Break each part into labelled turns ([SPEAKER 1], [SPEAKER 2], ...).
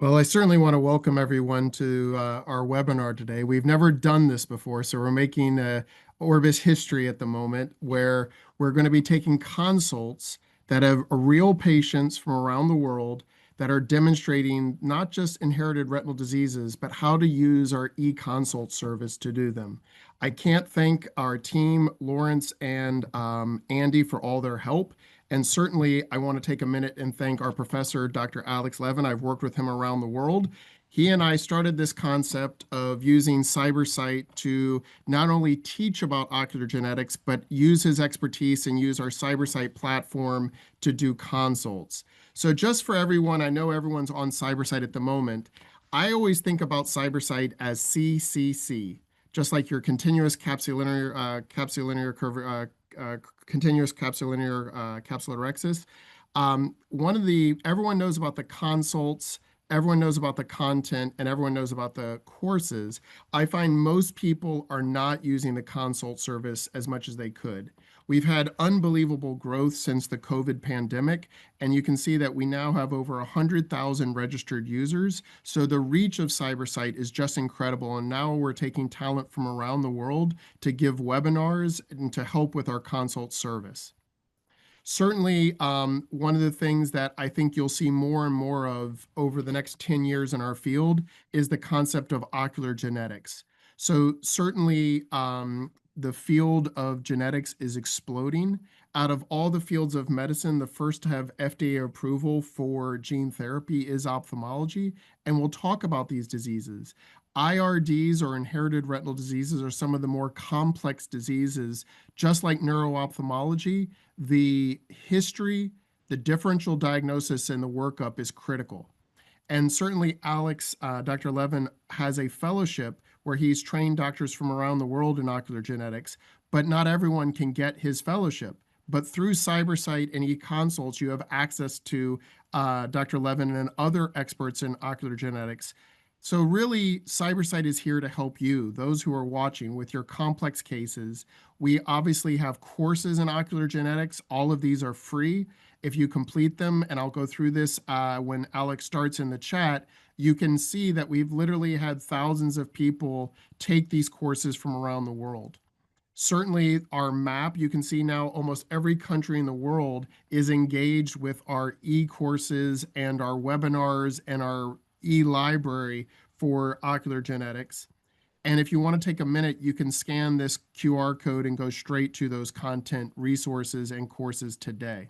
[SPEAKER 1] Well, I certainly want to welcome everyone to our webinar today. We've never done this before, so we're making Orbis history at the moment, where we're going to be taking consults that have real patients from around the world that are demonstrating not just inherited retinal diseases, but how to use our e-consult service to do them. I can't thank our team, Lawrence and Andy, for all their help. And certainly, I want to take a minute and thank our professor, Dr. Alex Levin. I've worked with him around the world. He and I started this concept of using Cybersight to not only teach about ocular genetics, but use his expertise and use our Cybersight platform to do consults. So just for everyone, I know everyone's on Cybersight at the moment. I always think about Cybersight as CCC, just like your continuous capsulinear curve, continuous capsulorhexis. Everyone knows about the consults, everyone knows about the content, and everyone knows about the courses. I find most people are not using the consult service as much as they could. We've had unbelievable growth since the COVID pandemic, and you can see that we now have over 100,000 registered users. So the reach of Cybersight is just incredible, and now we're taking talent from around the world to give webinars and to help with our consult service. Certainly, one of the things that I think you'll see more and more of over the next 10 years in our field is the concept of ocular genetics. So certainly, the field of genetics is exploding. Out of all the fields of medicine, the first to have FDA approval for gene therapy is ophthalmology, and we'll talk about these diseases. IRDs, or inherited retinal diseases, are some of the more complex diseases. Just like neuro-ophthalmology, the history, the differential diagnosis, and the workup is critical. And certainly Dr. Levin has a fellowship where he's trained doctors from around the world in ocular genetics, but not everyone can get his fellowship. But through Cybersight and e-consults, you have access to Dr. Levin and other experts in ocular genetics. So really, Cybersight is here to help you, those who are watching, with your complex cases. We obviously have courses in ocular genetics. All of these are free. If you complete them, and I'll go through this when Alex starts in the chat, you can see that we've literally had thousands of people take these courses from around the world. Certainly, our map, you can see now almost every country in the world is engaged with our e-courses and our webinars and our e-library for ocular genetics. And if you want to take a minute, you can scan this QR code and go straight to those content resources and courses today.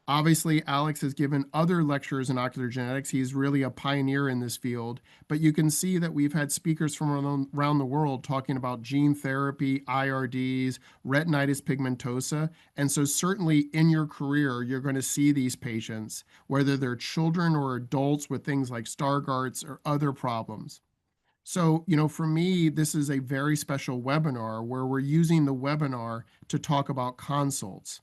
[SPEAKER 1] Obviously, Alex has given other lectures in ocular genetics. He's really a pioneer in this field, but you can see that we've had speakers from around the world talking about gene therapy, IRDs, retinitis pigmentosa. And so certainly in your career, you're going to see these patients, whether they're children or adults with things like Stargardt's or other problems. So, for me, this is a very special webinar where we're using the webinar to talk about consults.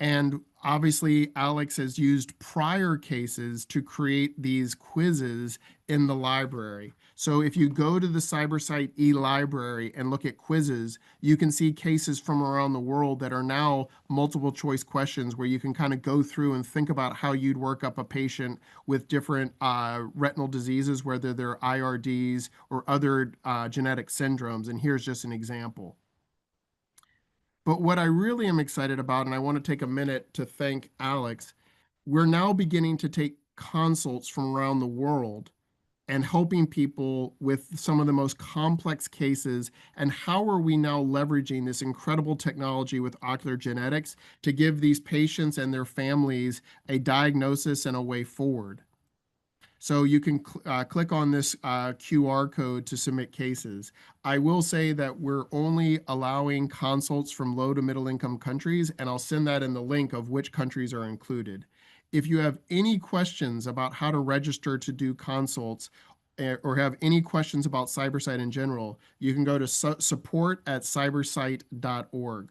[SPEAKER 1] And obviously, Alex has used prior cases to create these quizzes in the library. So if you go to the Cybersight e-library and look at quizzes, you can see cases from around the world that are now multiple choice questions where you can kind of go through and think about how you'd work up a patient with different retinal diseases, whether they're IRDs or other genetic syndromes. And here's just an example. But what I really am excited about, and I want to take a minute to thank Alex, we're now beginning to take consults from around the world and helping people with some of the most complex cases. And how are we now leveraging this incredible technology with ocular genetics to give these patients and their families a diagnosis and a way forward? So you can click on this QR code to submit cases. I will say that we're only allowing consults from low to middle income countries, and I'll send that in the link of which countries are included. If you have any questions about how to register to do consults or have any questions about Cybersight in general, you can go to support@cybersight.org.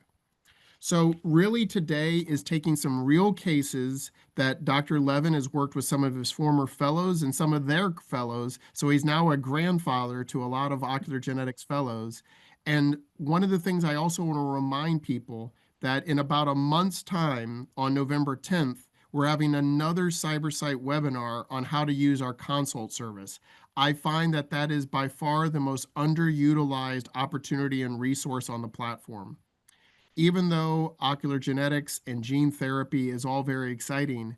[SPEAKER 1] So really today is taking some real cases that Dr. Levin has worked with some of his former fellows and some of their fellows. So he's now a grandfather to a lot of ocular genetics fellows. And one of the things I also want to remind people that in about a month's time, on November 10th, we're having another Cybersight webinar on how to use our consult service. I find that that is by far the most underutilized opportunity and resource on the platform. Even though ocular genetics and gene therapy is all very exciting,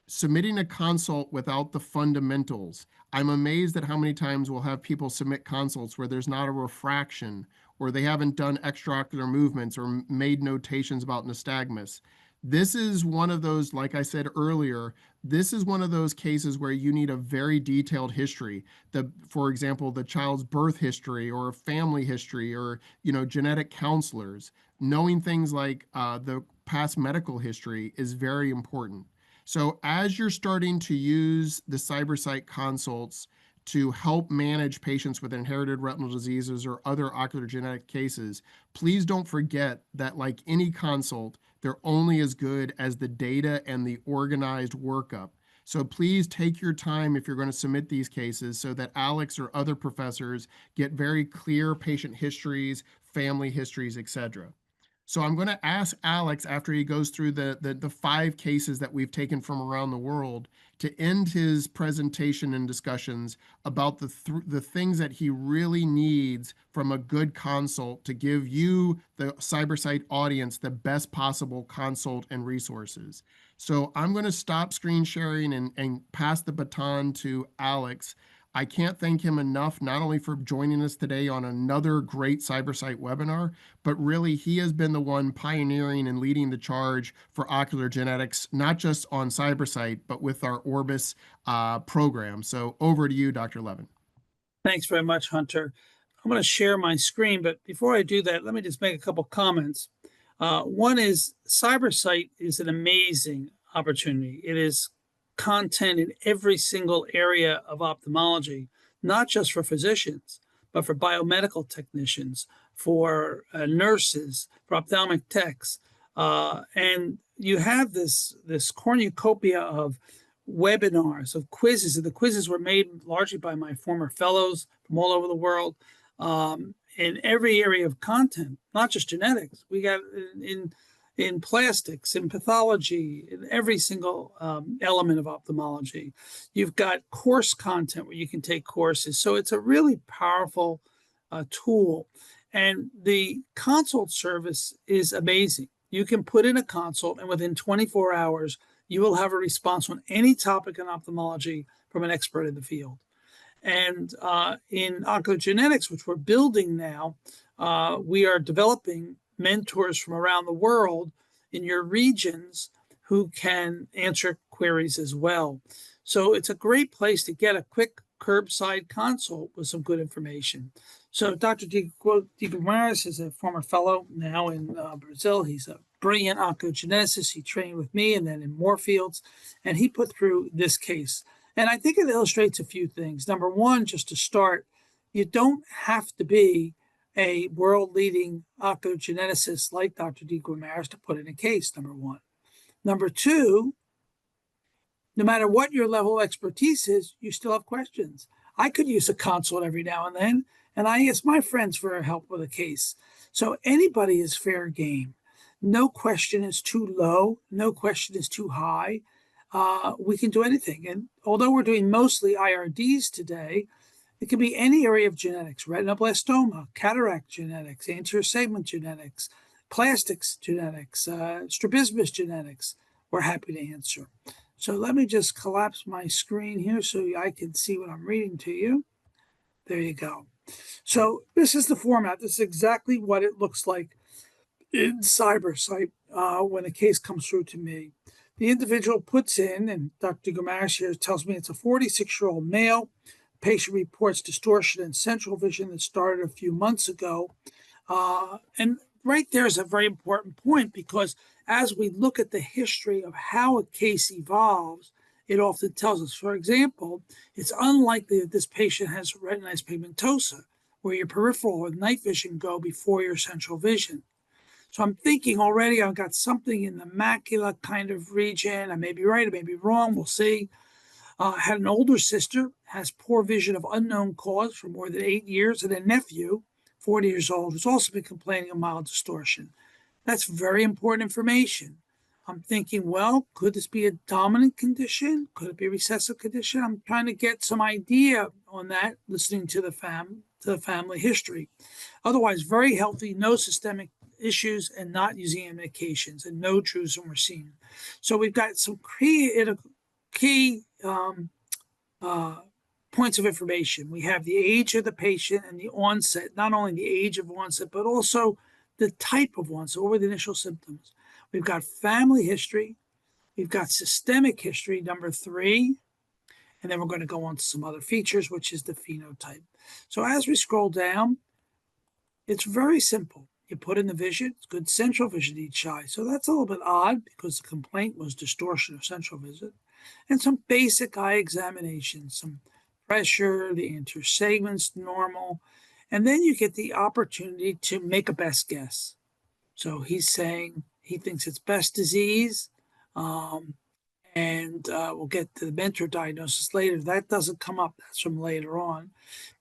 [SPEAKER 1] submitting a consult without the fundamentals. I'm amazed at how many times we'll have people submit consults where there's not a refraction, or they haven't done extraocular movements or made notations about nystagmus. This is one of those, like I said earlier, this is one of those cases where you need a very detailed history. For example, the child's birth history or family history, or genetic counselors. Knowing things like the past medical history is very important. So as you're starting to use the Cybersight consults to help manage patients with inherited retinal diseases or other ocular genetic cases, please don't forget that, like any consult, they're only as good as the data and the organized workup. So please take your time if you're going to submit these cases so that Alex or other professors get very clear patient histories, family histories, etc. So I'm going to ask Alex, after he goes through the 5 cases that we've taken from around the world, to end his presentation and discussions about the things that he really needs from a good consult to give you, the Cybersight audience, the best possible consult and resources. So I'm going to stop screen sharing and pass the baton to Alex. I can't thank him enough, not only for joining us today on another great Cybersight webinar, but really he has been the one pioneering and leading the charge for ocular genetics, not just on Cybersight, but with our Orbis program. So over to you, Dr. Levin.
[SPEAKER 2] Thanks very much, Hunter. I'm going to share my screen, but before I do that, let me just make a couple comments. One is Cybersight is an amazing opportunity. It is content in every single area of ophthalmology, not just for physicians, but for biomedical technicians, for nurses, for ophthalmic techs. And you have this cornucopia of webinars, of quizzes. And the quizzes were made largely by my former fellows from all over the world, in every area of content, not just genetics. We got in plastics, in pathology, in every single element of ophthalmology. You've got course content where you can take courses. So it's a really powerful tool. And the consult service is amazing. You can put in a consult, and within 24 hours, you will have a response on any topic in ophthalmology from an expert in the field. And in ocular genetics, which we're building now, we are developing mentors from around the world in your regions who can answer queries as well. So it's a great place to get a quick curbside consult with some good information. So Dr. Di Guimarães is a former fellow now in Brazil. He's a brilliant ocular geneticist. He trained with me and then in more fields, and he put through this case. And I think it illustrates a few things. Number one, just to start, you don't have to be a world-leading ocular geneticist like Dr. Di Guimarães to put in a case, number one. Number two, no matter what your level of expertise is, you still have questions. I could use a consult every now and then, and I ask my friends for help with a case. So anybody is fair game. No question is too low. No question is too high. We can do anything. And although we're doing mostly IRDs today, it can be any area of genetics: retinoblastoma, cataract genetics, anterior segment genetics, plastics genetics, strabismus genetics. We're happy to answer. So let me just collapse my screen here so I can see what I'm reading to you. There you go. So this is the format. This is exactly what it looks like in Cybersight when a case comes through to me. The individual puts in, and Dr. Guimarães here tells me it's a 46-year-old male. Patient reports distortion in central vision that started a few months ago. And right there is a very important point, because as we look at the history of how a case evolves, it often tells us, for example, it's unlikely that this patient has retinitis pigmentosa, where your peripheral or night vision go before your central vision. So I'm thinking already I've got something in the macula kind of region. I may be right, I may be wrong, we'll see. Had an older sister, has poor vision of unknown cause for more than 8 years, and a nephew, 40 years old, who's also been complaining of mild distortion. That's very important information. I'm thinking, well, could this be a dominant condition? Could it be a recessive condition? I'm trying to get some idea on that, listening to the family history. Otherwise, very healthy, no systemic issues, and not using any medications, and no drusen were seen. So we've got some key points of information. We have the age of the patient and the onset, not only the age of onset, but also the type of onset. What were the initial symptoms? We've got family history. We've got systemic history, number 3. And then we're going to go on to some other features, which is the phenotype. So as we scroll down, it's very simple. You put in the vision, it's good central vision to each eye. So that's a little bit odd because the complaint was distortion of central vision. And some basic eye examinations, some pressure, the anterior segments normal. And then you get the opportunity to make a best guess. So he's saying he thinks it's Best disease. And we'll get to the mentor diagnosis later. That doesn't come up. That's from later on.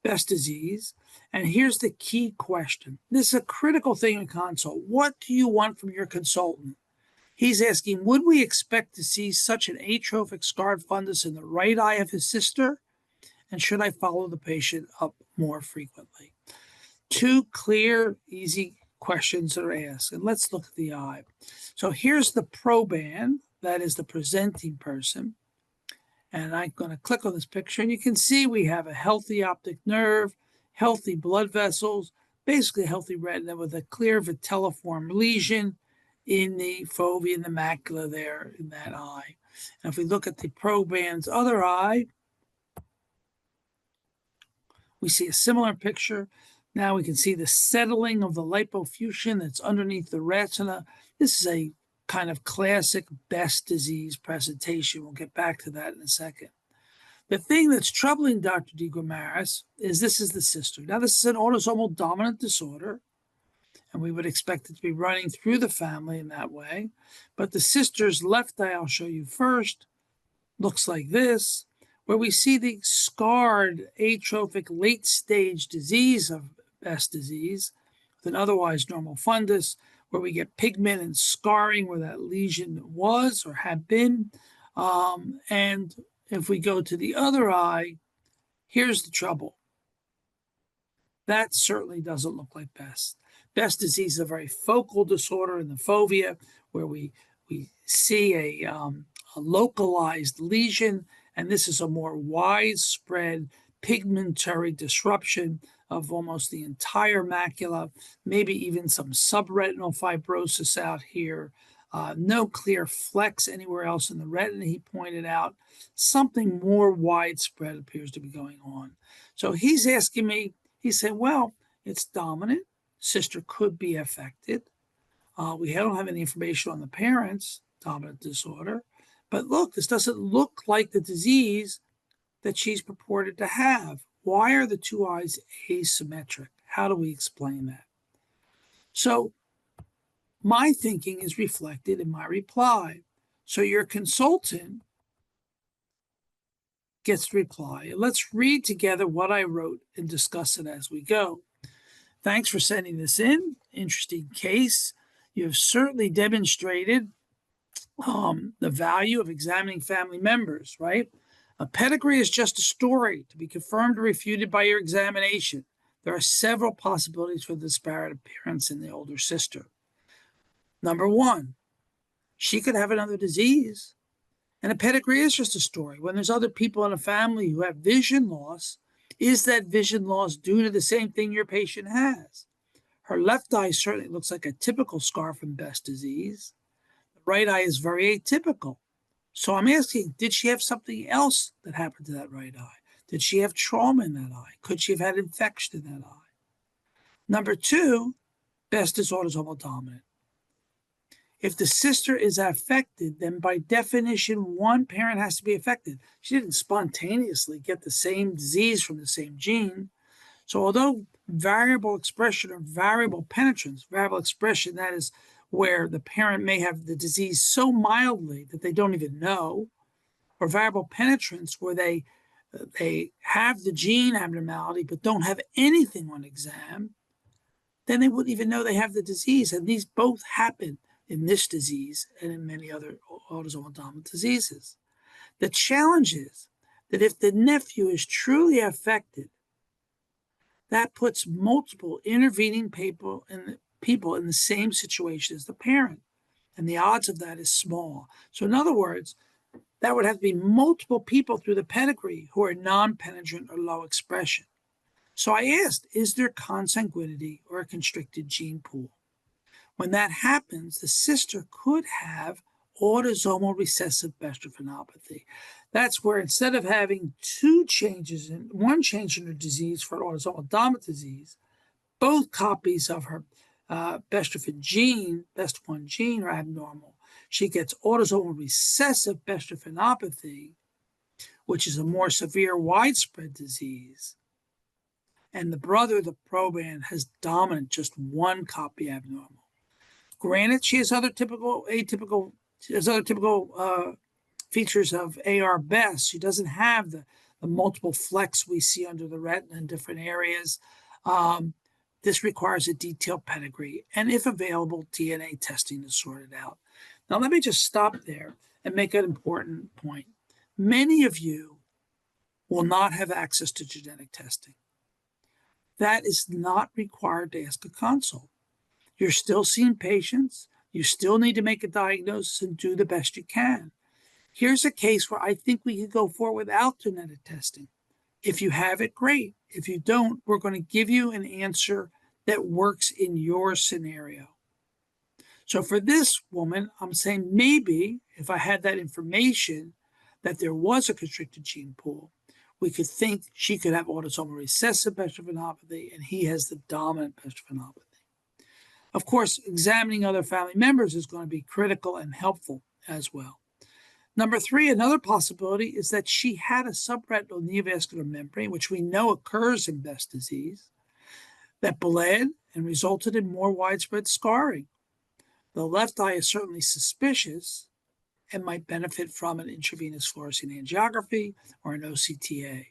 [SPEAKER 2] Best disease. And here's the key question. This is a critical thing in consult. What do you want from your consultant? He's asking, would we expect to see such an atrophic scarred fundus in the right eye of his sister? And should I follow the patient up more frequently? 2 clear, easy questions that are asked. And let's look at the eye. So here's the proband. That is the presenting person. And I'm going to click on this picture, and you can see we have a healthy optic nerve, healthy blood vessels, basically a healthy retina with a clear vitelliform lesion in the fovea and the macula there in that eye. And if we look at the proband's other eye, we see a similar picture. Now we can see the settling of the lipofuscin that's underneath the retina. This is a kind of classic Best disease presentation. We'll get back to that in a second. The thing that's troubling Dr. DeGramaris is this is the sister. Now, this is an autosomal dominant disorder, and we would expect it to be running through the family in that way. But the sister's left eye, I'll show you first, looks like this, where we see the scarred atrophic late-stage disease of Best disease with an otherwise normal fundus, where we get pigment and scarring where that lesion was or had been. And if we go to the other eye, here's the trouble. That certainly doesn't look like Best. Best disease is a very focal disorder in the fovea where we see a localized lesion, and this is a more widespread pigmentary disruption of almost the entire macula, maybe even some subretinal fibrosis out here. No clear flecks anywhere else in the retina, he pointed out. Something more widespread appears to be going on. So he's asking me, he said, well, it's dominant. Sister could be affected. We don't have any information on the parents' dominant disorder. But look, this doesn't look like the disease that she's purported to have. Why are the 2 eyes asymmetric? How do we explain that? So my thinking is reflected in my reply. So your consultant gets the reply. And let's read together what I wrote and discuss it as we go. Thanks for sending this in. Interesting case. You have certainly demonstrated the value of examining family members, right? A pedigree is just a story to be confirmed or refuted by your examination. There are several possibilities for the disparate appearance in the older sister. Number 1, she could have another disease. And a pedigree is just a story. When there's other people in a family who have vision loss, is that vision loss due to the same thing your patient has? Her left eye certainly looks like a typical scar from Best disease. The right eye is very atypical. So I'm asking, did she have something else that happened to that right eye? Did she have trauma in that eye? Could she have had infection in that eye? Number 2, Best is autosomal dominant. If the sister is affected, then by definition, one parent has to be affected. She didn't spontaneously get the same disease from the same gene. So although variable expression or variable penetrance, variable expression, that is where the parent may have the disease so mildly that they don't even know, or variable penetrance where they have the gene abnormality but don't have anything on exam, then they wouldn't even know they have the disease. And these both happen in this disease and in many other autosomal dominant diseases. The challenge is that if the nephew is truly affected, that puts multiple intervening people in the same situation as the parent. And the odds of that is small. So in other words, that would have to be multiple people through the pedigree who are non-penetrant or low expression. So I asked, is there consanguinity or a constricted gene pool? When that happens, the sister could have autosomal recessive bestrophinopathy. That's where instead of having one change in her disease for an autosomal dominant disease, both copies of her bestrophin gene, BEST1 gene, are abnormal. She gets autosomal recessive bestrophinopathy, which is a more severe widespread disease. And the brother, the proband, has dominant, just one copy abnormal. Granted, she has other typical features of AR best. She doesn't have the multiple flecks we see under the retina in different areas. This requires a detailed pedigree, and if available, DNA testing to sort it out. Now, let me just stop there and make an important point. Many of you will not have access to genetic testing. That is not required to ask a consult. You're still seeing patients. You still need to make a diagnosis and do the best you can. Here's a case where I think we could go forward without genetic testing. If you have it, great. If you don't, we're going to give you an answer that works in your scenario. So for this woman, I'm saying maybe if I had that information that there was a constricted gene pool, we could think she could have autosomal recessive bestrophinopathy and he has the dominant bestrophinopathy. Of course, examining other family members is going to be critical and helpful as well. Number 3, another possibility is that she had a subretinal neovascular membrane, which we know occurs in Best disease, that bled and resulted in more widespread scarring. The left eye is certainly suspicious and might benefit from an intravenous fluorescein angiography or an OCTA.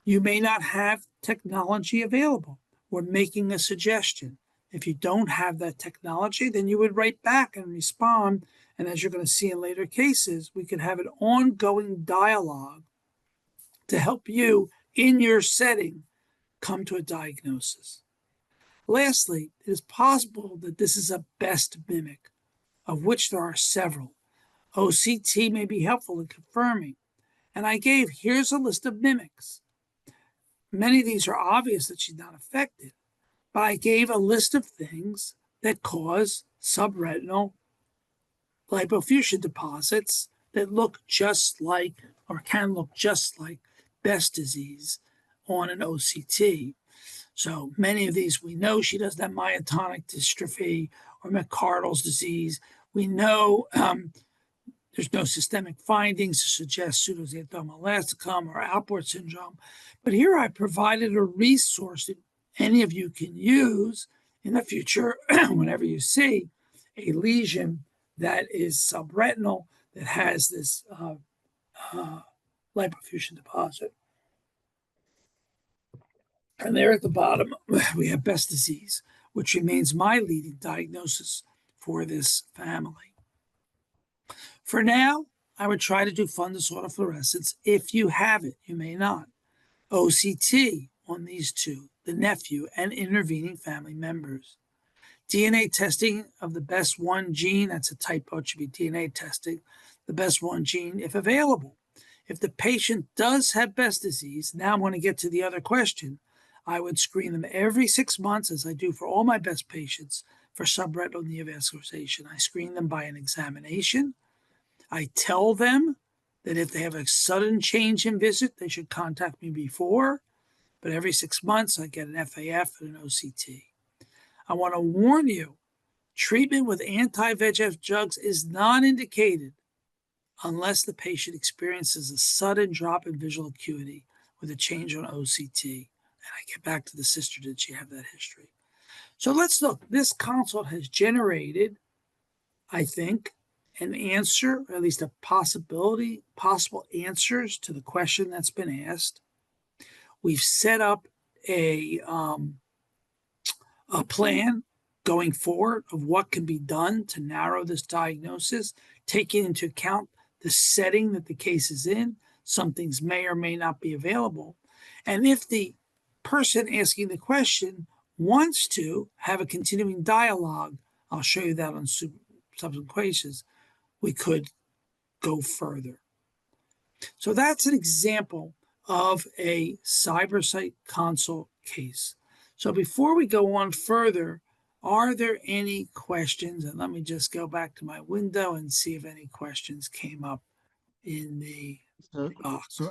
[SPEAKER 2] You may not have technology available. We're making a suggestion. If you don't have that technology, then you would write back and respond. And as you're going to see in later cases, we can have an ongoing dialogue to help you in your setting come to a diagnosis. Lastly, it is possible that this is a best mimic, of which there are several. OCT may be helpful in confirming. And here's a list of mimics. Many of these are obvious that she's not affected, but I gave a list of things that cause subretinal lipofuscin deposits that look just like, or can look just like, Best disease on an OCT. So many of these we know she doesn't have myotonic dystrophy or McArdle's disease. We know there's no systemic findings to suggest pseudoxanthoma elasticum or Alport syndrome. But here I provided a resource that any of you can use in the future whenever you see a lesion that is subretinal that has this lipofuscin deposit. And there at the bottom, we have Best disease, which remains my leading diagnosis for this family. For now, I would try to do fundus autofluorescence if you have it. You may not. OCT on these two, the nephew and intervening family members. DNA testing of the BEST1 gene, that's a typo, it should be DNA testing, the BEST1 gene if available. If the patient does have Best disease, now I'm going to get to the other question. I would screen them every 6 months, as I do for all my Best patients, for subretinal neovascularization. I screen them by an examination. I tell them that if they have a sudden change in visit, they should contact me before. But every 6 months, I get an FAF and an OCT. I want to warn you, treatment with anti-VEGF drugs is not indicated unless the patient experiences a sudden drop in visual acuity with a change on OCT. And I get back to the sister, did she have that history? So let's look. This consult has generated, I think, an answer, or at least a possible answers to the question that's been asked. We've set up a plan going forward of what can be done to narrow this diagnosis, taking into account the setting that the case is in. Some things may or may not be available. And if the person asking the question wants to have a continuing dialogue, I'll show you that on subsequent cases, we could go further. So that's an example of a Cybersight Consult case. So before we go on further, are there any questions? And let me just go back to my window and see if any questions came up in the box.
[SPEAKER 1] So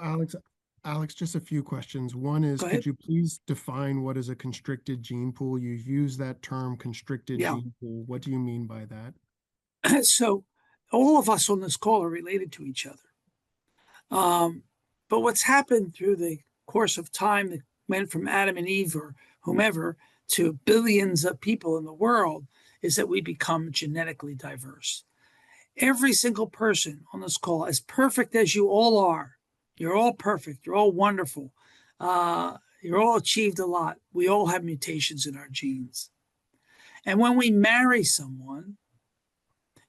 [SPEAKER 1] Alex, just a few questions. One is, could you please define what is a constricted gene pool? You've used that term constricted gene pool. What do you mean by
[SPEAKER 2] that? So all of us on this call are related to each other. But what's happened through the course of time that went from Adam and Eve or whomever to billions of people in the world is that we become genetically diverse. Every single person on this call, as perfect as you all are, you're all perfect, you're all wonderful, you're all achieved a lot. We all have mutations in our genes. And when we marry someone,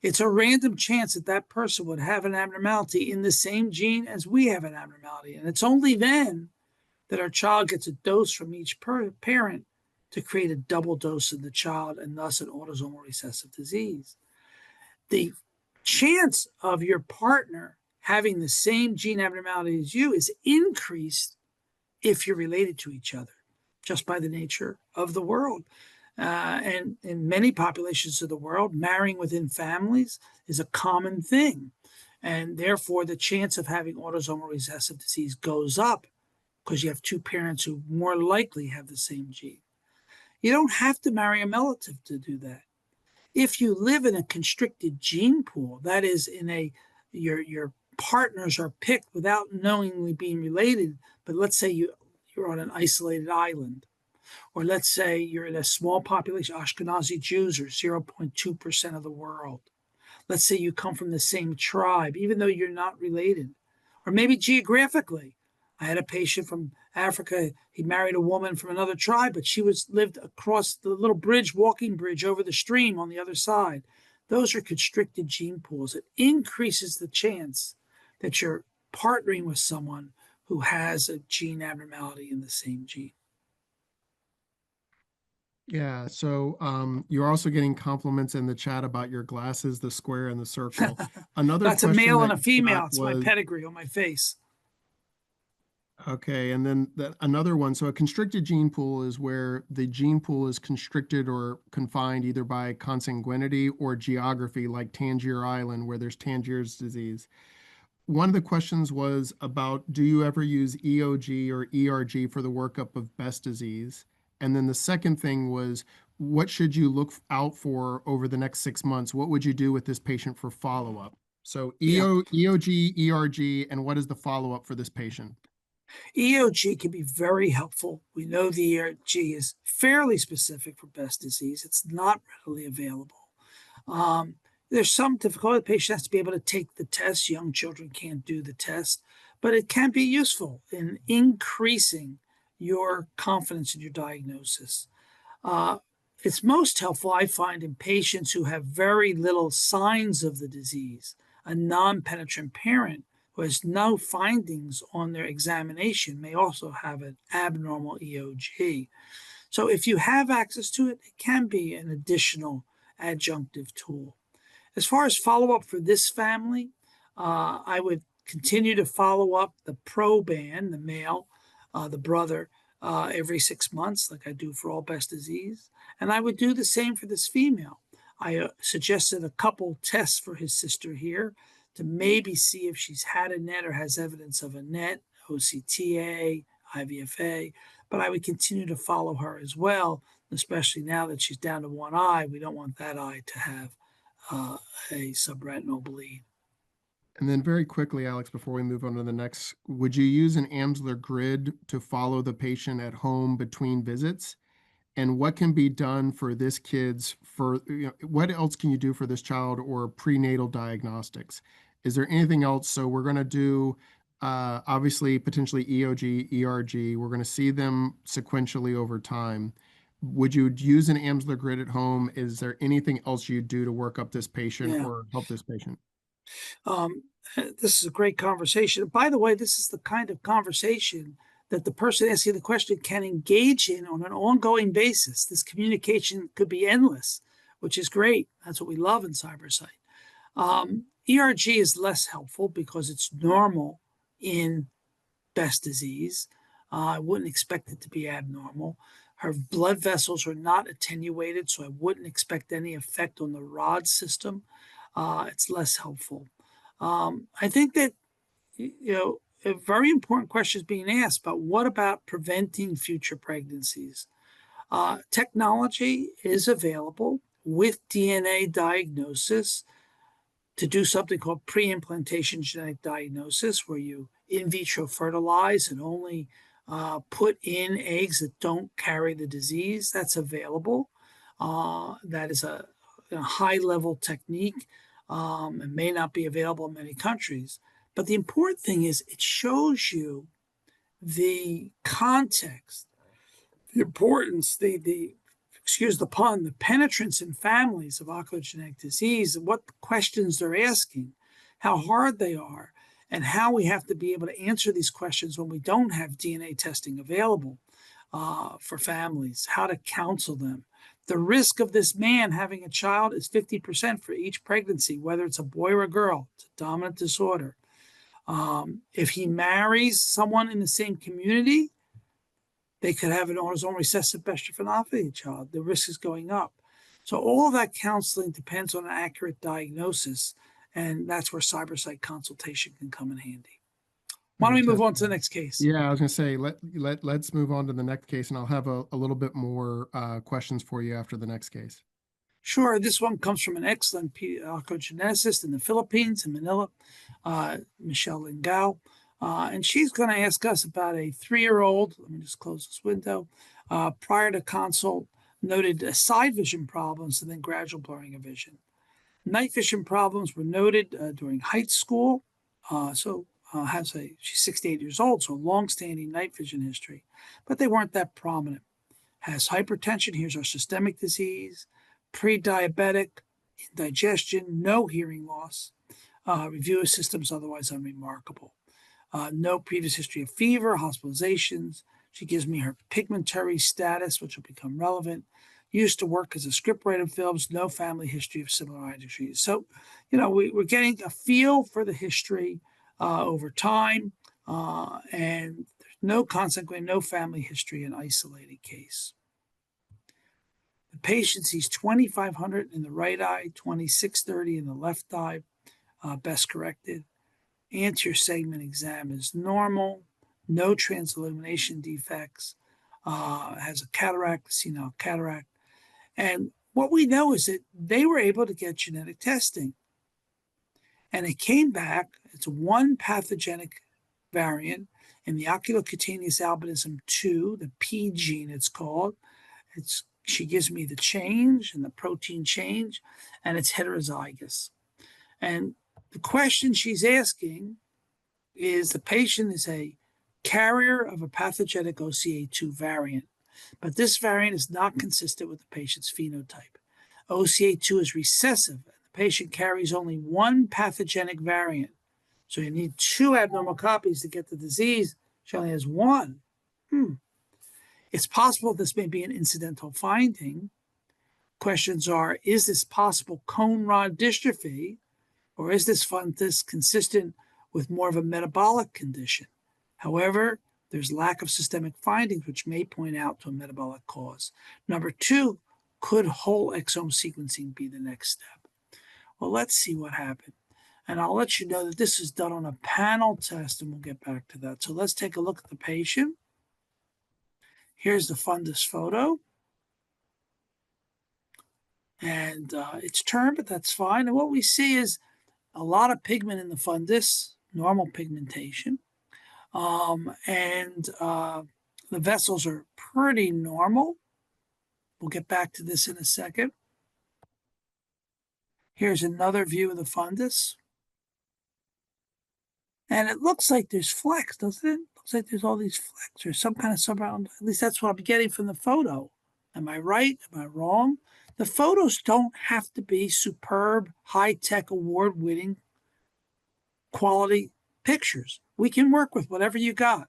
[SPEAKER 2] it's a random chance that that person would have an abnormality in the same gene as we have an abnormality. And it's only then that our child gets a dose from each parent to create a double dose in the child and thus an autosomal recessive disease. The chance of your partner having the same gene abnormality as you is increased if you're related to each other, just by the nature of the world. And in many populations of the world, marrying within families is a common thing. And therefore, the chance of having autosomal recessive disease goes up because you have two parents who more likely have the same gene. You don't have to marry a relative to do that. If you live in a constricted gene pool, that is, your partners are picked without knowingly being related, but let's say you're on an isolated island, or let's say you're in a small population, Ashkenazi Jews are 0.2% of the world. Let's say you come from the same tribe, even though you're not related, or maybe geographically. I had a patient from Africa. He married a woman from another tribe, but she lived across the little bridge, walking bridge over the stream on the other side. Those are constricted gene pools. It increases the chance that you're partnering with someone who has a gene abnormality in the same gene.
[SPEAKER 1] Yeah, so you're also getting compliments in the chat about your glasses, the square and the circle. Another
[SPEAKER 2] That's a
[SPEAKER 1] question
[SPEAKER 2] male
[SPEAKER 1] that
[SPEAKER 2] and a female. It's
[SPEAKER 1] was,
[SPEAKER 2] my pedigree on my face.
[SPEAKER 1] Okay, and then another one. So a constricted gene pool is where the gene pool is constricted or confined either by consanguinity or geography, like Tangier Island, where there's Tangier's disease. One of the questions was about, do you ever use EOG or ERG for the workup of Best disease? And then the second thing was, what should you look out for over the next 6 months? What would you do with this patient for follow-up? So EOG, ERG, and what is the follow-up for this patient?
[SPEAKER 2] EOG can be very helpful. We know the EOG is fairly specific for Best disease. It's not readily available. There's some difficulty. The patient has to be able to take the test. Young children can't do the test, but it can be useful in increasing your confidence in your diagnosis. It's most helpful, I find, in patients who have very little signs of the disease. A non-penetrant parent who has no findings on their examination may also have an abnormal EOG. So if you have access to it, it can be an additional adjunctive tool. As far as follow-up for this family, I would continue to follow up the proband, the male, the brother, every 6 months, like I do for all Best disease. And I would do the same for this female. I suggested a couple tests for his sister here to maybe see if she's had a NET or has evidence of a NET, OCTA, IVFA, but I would continue to follow her as well, especially now that she's down to one eye. We don't want that eye to have a subretinal bleed.
[SPEAKER 1] And then very quickly, Alex, before we move on to the next, would you use an Amsler grid to follow the patient at home between visits? And what can be done for this what else can you do for this child or prenatal diagnostics? Is there anything else? So we're going to do, obviously, potentially EOG, ERG. We're going to see them sequentially over time. Would you use an Amsler grid at home? Is there anything else you do to work up this patient
[SPEAKER 2] Yeah.
[SPEAKER 1] or help this patient?
[SPEAKER 2] This is a great conversation. By the way, this is the kind of conversation that the person asking the question can engage in on an ongoing basis. This communication could be endless, which is great. That's what we love in Cybersight. ERG is less helpful because it's normal in Best disease. I wouldn't expect it to be abnormal. Her blood vessels are not attenuated, so I wouldn't expect any effect on the rod system. It's less helpful. I think that, a very important question is being asked about what about preventing future pregnancies? Technology is available with DNA diagnosis to do something called pre-implantation genetic diagnosis, where you in vitro fertilize and only put in eggs that don't carry the disease. That's available. That is a high-level technique and may not be available in many countries. But the important thing is it shows you the context, the importance, the excuse the pun, the penetrance in families of ocular genetic disease, what questions they're asking, how hard they are, and how we have to be able to answer these questions when we don't have DNA testing available for families, how to counsel them. The risk of this man having a child is 50% for each pregnancy, whether it's a boy or a girl. It's a dominant disorder. If he marries someone in the same community, they could have an autosomal recessive bestrophinopathy child. The risk is going up. So all of that counseling depends on an accurate diagnosis, and that's where Cybersight consultation can come in handy. Why don't we move on to the next case?
[SPEAKER 1] Yeah, I was going to say, let's move on to the next case, and I'll have a little bit more questions for you after the next case.
[SPEAKER 2] Sure. This one comes from an excellent oncogeneticist in the Philippines, in Manila, Michelle Lingao. And she's going to ask us about a 3-year-old. Let me just close this window. Prior to consult, noted side vision problems and then gradual blurring of vision. Night vision problems were noted during high school. She's 68 years old, so long-standing night vision history, but they weren't that prominent. Has hypertension. Here's our systemic disease. Pre-diabetic, indigestion, no hearing loss. Review of systems otherwise unremarkable. No previous history of fever, hospitalizations. She gives me her pigmentary status, which will become relevant. Used to work as a scriptwriter of films, no family history of similar eye disease. So, we're getting a feel for the history over time, and there's consequently no family history in isolated case. The patient sees 2500 in the right eye, 2630 in the left eye, best corrected. Anterior segment exam is normal, no transillumination defects, has a cataract, senile cataract. And what we know is that they were able to get genetic testing. And it came back, it's one pathogenic variant in the oculocutaneous albinism 2, the P gene it's called. She gives me the change and the protein change, and it's heterozygous. And the question she's asking is the patient is a carrier of a pathogenic OCA2 variant, but this variant is not consistent with the patient's phenotype. OCA2 is recessive, and the patient carries only one pathogenic variant. So you need 2 abnormal copies to get the disease. She only has 1. It's possible this may be an incidental finding. Questions are, is this possible cone rod dystrophy, or is this fundus consistent with more of a metabolic condition? However, there's lack of systemic findings, which may point out to a metabolic cause. Number 2, could whole exome sequencing be the next step? Well, let's see what happened. And I'll let you know that this is done on a panel test, and we'll get back to that. So let's take a look at the patient. Here's the fundus photo. And it's turned, but that's fine. And what we see is a lot of pigment in the fundus, normal pigmentation. The vessels are pretty normal. We'll get back to this in a second. Here's another view of the fundus. And it looks like there's flecks, doesn't it? Looks like there's all these flecks or some kind of surround. At least that's what I'm getting from the photo. Am I right? Am I wrong? The photos don't have to be superb, high-tech, award-winning quality pictures. We can work with whatever you got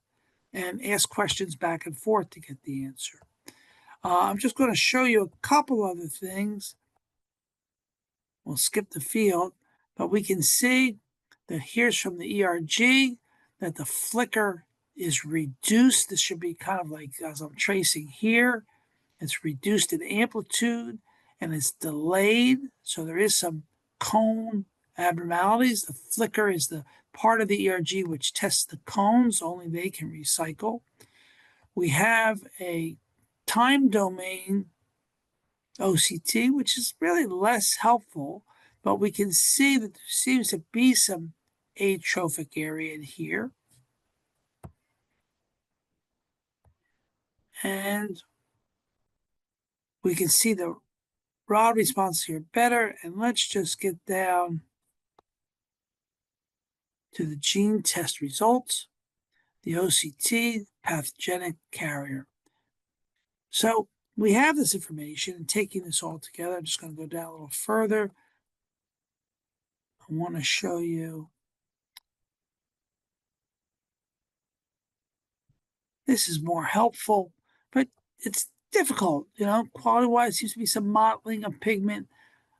[SPEAKER 2] and ask questions back and forth to get the answer. I'm just going to show you a couple other things. We'll skip the field, but we can see that here's from the ERG that the flicker is reduced. This should be kind of like as I'm tracing here. It's reduced in amplitude and it's delayed. So there is some cone abnormalities. The flicker is the part of the ERG which tests the cones. Only they can recycle. We have a time domain OCT, which is really less helpful, but we can see that there seems to be some atrophic area in here. And we can see the rod response here better. And let's just get down to the gene test results, the OCT, pathogenic carrier. So we have this information, and taking this all together, I'm just going to go down a little further. I want to show you. This is more helpful, but it's difficult. Quality-wise, seems to be some mottling of pigment.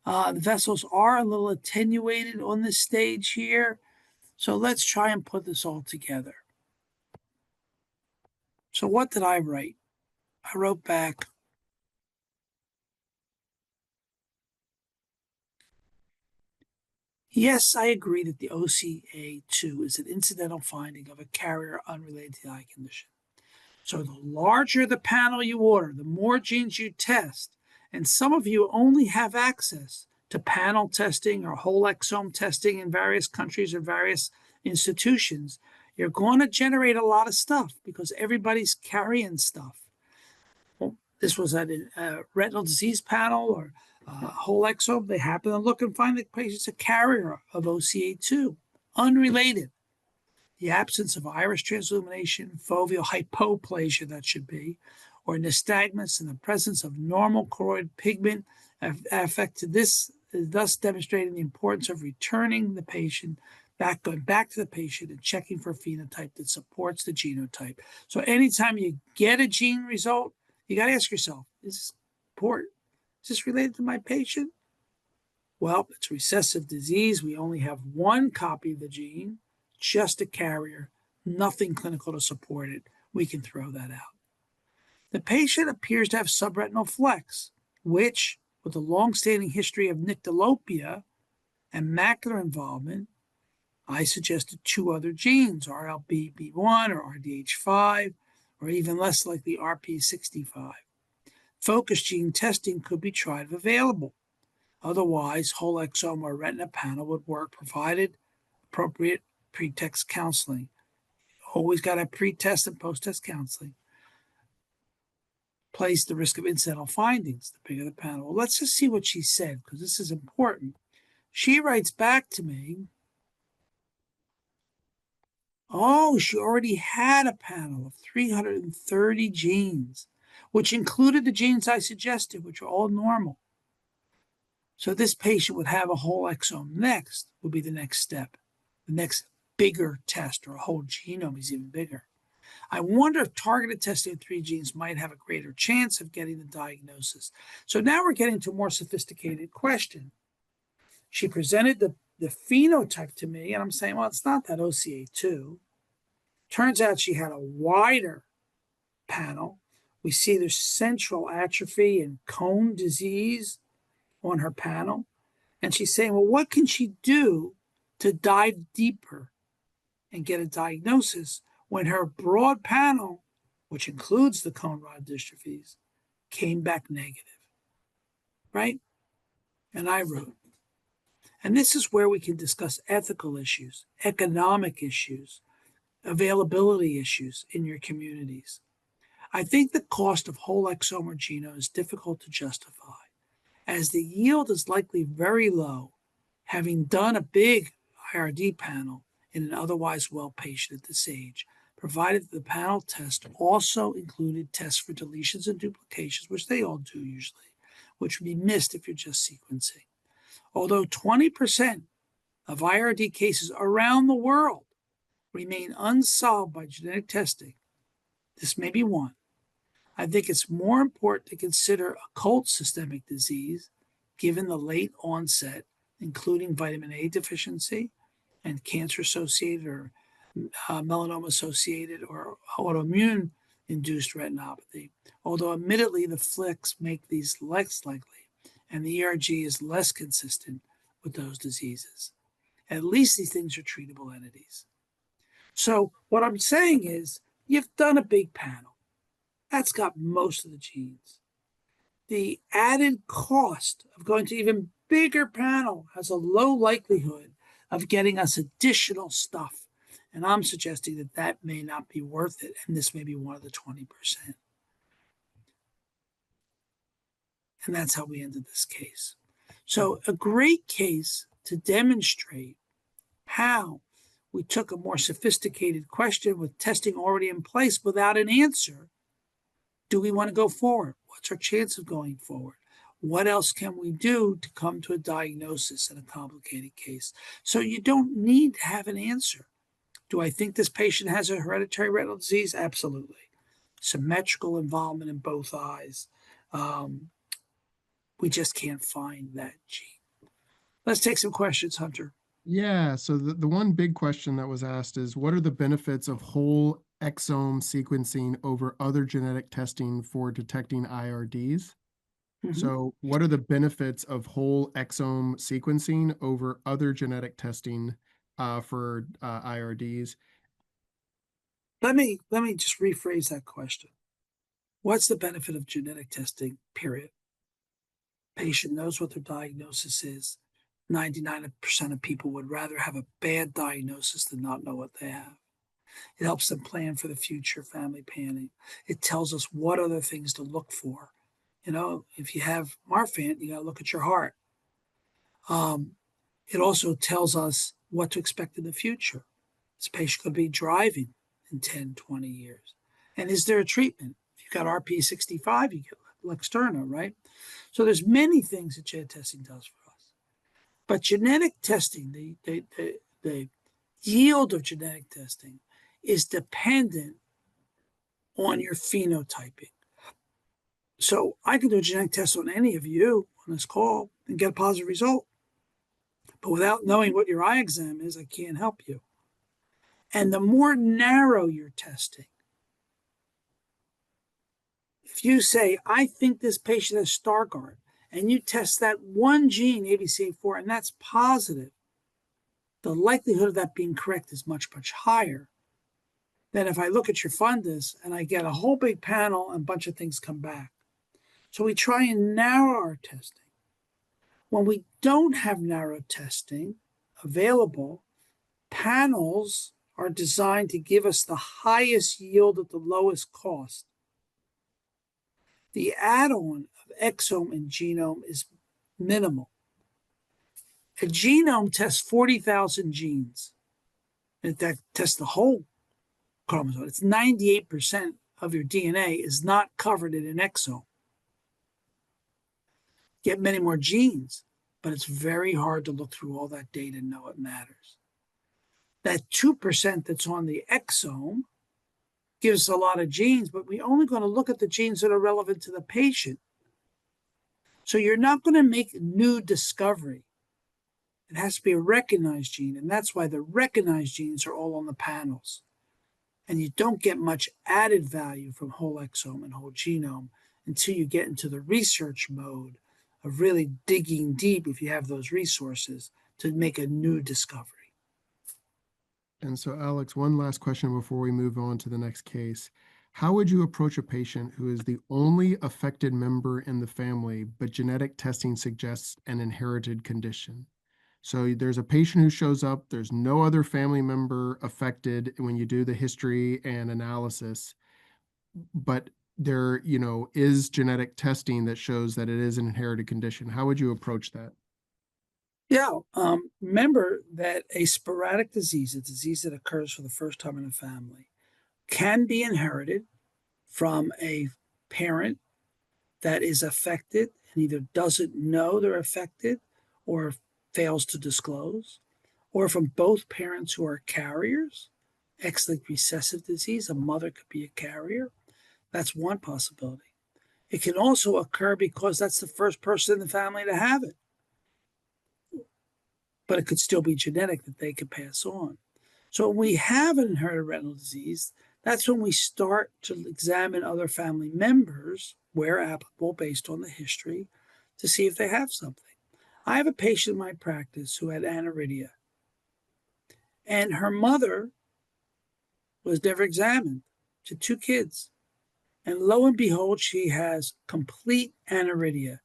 [SPEAKER 2] The vessels are a little attenuated on this stage here. So let's try and put this all together. So what did I write? I wrote back, yes, I agree that the OCA2 is an incidental finding of a carrier unrelated to the eye condition. So the larger the panel you order, the more genes you test, and some of you only have access to panel testing or whole exome testing in various countries or various institutions, you're going to generate a lot of stuff because everybody's carrying stuff. Well, this was a retinal disease panel or whole exome. They happen to look and find the patient's a carrier of OCA2, unrelated. The absence of iris transillumination, foveal hypoplasia, that should be, or nystagmus in the presence of normal choroid pigment affected this, thus demonstrating the importance of returning the patient going back to the patient and checking for a phenotype that supports the genotype. So anytime you get a gene result, you got to ask yourself, is this important? Is this related to my patient? Well, it's recessive disease. We only have one copy of the gene, just a carrier, nothing clinical to support it. We can throw that out. The patient appears to have subretinal flex, which, with a long-standing history of nyctalopia and macular involvement, I suggested two other genes, RLBB1 or RDH5, or even less likely RP65. Focus gene testing could be tried if available. Otherwise, whole exome or retina panel would work provided appropriate pre-test counseling. Always got to pre-test and post-test counseling. Place the risk of incidental findings, the bigger the panel. Well, let's just see what she said, because this is important. She writes back to me, oh, she already had a panel of 330 genes, which included the genes I suggested, which are all normal. So this patient would have a whole exome next, would be the next step. The next bigger test, or a whole genome is even bigger. I wonder if targeted testing of 3 genes might have a greater chance of getting the diagnosis. So now we're getting to a more sophisticated question. She presented the phenotype to me, and I'm saying, well, it's not that OCA2. Turns out she had a wider panel. We see there's central atrophy and cone disease on her panel. And she's saying, well, what can she do to dive deeper and get a diagnosis when her broad panel, which includes the cone rod dystrophies, came back negative, right? And I wrote, and this is where we can discuss ethical issues, economic issues, availability issues in your communities. I think the cost of whole exome or genome is difficult to justify, as the yield is likely very low, having done a big IRD panel in an otherwise well patient at this age, provided that the panel test also included tests for deletions and duplications, which they all do usually, which would be missed if you're just sequencing. Although 20% of IRD cases around the world remain unsolved by genetic testing, this may be one. I think it's more important to consider occult systemic disease given the late onset, including vitamin A deficiency and cancer associated or melanoma associated or autoimmune induced retinopathy, although admittedly the flicks make these less likely and the ERG is less consistent with those diseases. At least these things are treatable entities. So what I'm saying is you've done a big panel. That's got most of the genes. The added cost of going to even bigger panel has a low likelihood of getting us additional stuff. And I'm suggesting that that may not be worth it. And this may be one of the 20%. And that's how we ended this case. So a great case to demonstrate how we took a more sophisticated question with testing already in place without an answer. Do we want to go forward? What's our chance of going forward? What else can we do to come to a diagnosis in a complicated case? So you don't need to have an answer. Do I think this patient has a hereditary retinal disease? Absolutely. Symmetrical involvement in both eyes. We just can't find that gene. Let's take some questions, Hunter.
[SPEAKER 1] Yeah, so the one big question that was asked is, what are the benefits of whole exome sequencing over other genetic testing for detecting IRDs? So what are the benefits of whole exome sequencing over other genetic testing for IRDs?
[SPEAKER 2] Let me just rephrase that question. What's the benefit of genetic testing, period? Patient knows what their diagnosis is. 99% of people would rather have a bad diagnosis than not know what they have. It helps them plan for the future, family planning. It tells us what other things to look for. You know, if you have Marfan, you got to look at your heart. It also tells us what to expect in the future. This patient could be driving in 10, 20 years. And is there a treatment? If you've got RP65, you get Luxturna, right? So there's many things that genetic testing does for us. But genetic testing, the yield of genetic testing is dependent on your phenotyping. So I can do a genetic test on any of you on this call and get a positive result. But without knowing what your eye exam is, I can't help you. And the more narrow you're testing, if you say, I think this patient has Stargardt, and you test that one gene, ABCA4, and that's positive, the likelihood of that being correct is much, much higher than if I look at your fundus and I get a whole big panel and a bunch of things come back. So we try and narrow our testing. When we don't have narrow testing available, panels are designed to give us the highest yield at the lowest cost. The add-on of exome and genome is minimal. A genome tests 40,000 genes. That tests the whole chromosome. It's 98% of your DNA is not covered in an exome. Get many more genes, but it's very hard to look through all that data and know it matters. That 2% that's on the exome gives a lot of genes, but we're only going to look at the genes that are relevant to the patient. So you're not going to make new discovery. It has to be a recognized gene, and that's why the recognized genes are all on the panels. And you don't get much added value from whole exome and whole genome until you get into the research mode of really digging deep, if you have those resources, to make a new discovery.
[SPEAKER 1] And so, Alex, one last question before we move on to the next case. How would you approach a patient who is the only affected member in the family, but genetic testing suggests an inherited condition? So there's a patient who shows up, there's no other family member affected when you do the history and analysis, but there, is genetic testing that shows that it is an inherited condition. How would you approach that?
[SPEAKER 2] Yeah, remember that a sporadic disease, a disease that occurs for the first time in a family, can be inherited from a parent that is affected and either doesn't know they're affected or fails to disclose, or from both parents who are carriers, X-linked recessive disease, a mother could be a carrier. That's one possibility. It can also occur because that's the first person in the family to have it, but it could still be genetic that they could pass on. So when we have an inherited retinal disease, that's when we start to examine other family members, where applicable, based on the history, to see if they have something. I have a patient in my practice who had aniridia, and her mother was never examined. She had 2 kids. And lo and behold, she has complete aniridia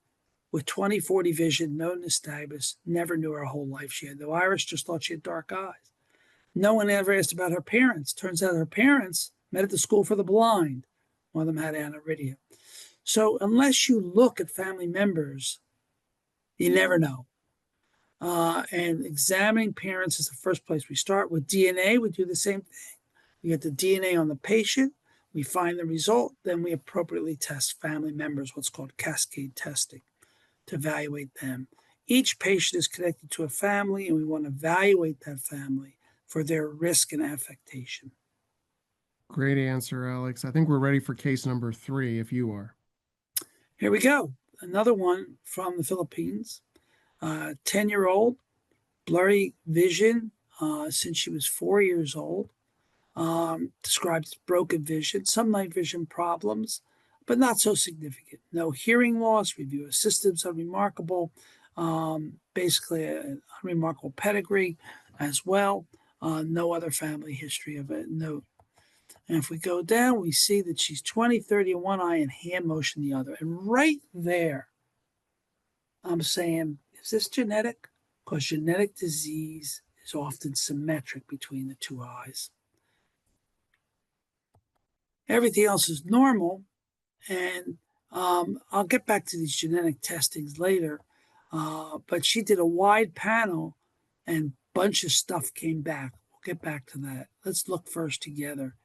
[SPEAKER 2] with 20/40 vision, no nystagmus, never knew her whole life she had no iris, just thought she had dark eyes. No one ever asked about her parents. Turns out her parents met at the school for the blind. One of them had aniridia. So unless you look at family members, you never know. And examining parents is the first place we start. With DNA, we do the same thing. We get the DNA on the patient, we find the result, then we appropriately test family members, what's called cascade testing, to evaluate them. Each patient is connected to a family, and we want to evaluate that family for their risk and affectation.
[SPEAKER 1] Great answer, Alex. I think we're ready for case number 3, if you are.
[SPEAKER 2] Here we go. Another one from the Philippines. 10-year-old, blurry vision since she was 4 years old. Described as broken vision, some night vision problems, but not so significant. No hearing loss, review of systems unremarkable, basically an unremarkable pedigree as well. No other family history of a note. And if we go down, we see that she's 20/30 in one eye and hand motion the other. And right there, I'm saying, is this genetic? Because genetic disease is often symmetric between the 2 eyes. Everything else is normal, and I'll get back to these genetic testings later, but she did a wide panel and a bunch of stuff came back. We'll get back to that. Let's look first together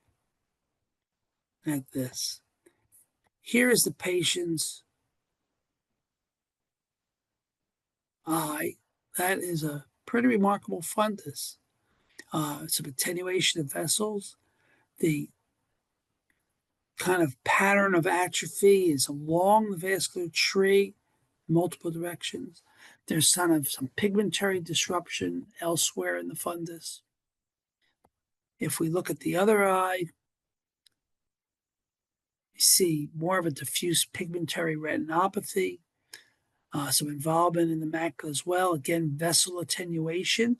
[SPEAKER 2] at this. Here is the patient's eye. That is a pretty remarkable fundus. Some attenuation of vessels. The kind of pattern of atrophy is along the vascular tree, multiple directions. There's some pigmentary disruption elsewhere in the fundus. If we look at the other eye, we see more of a diffuse pigmentary retinopathy, some involvement in the macula as well. Again, vessel attenuation,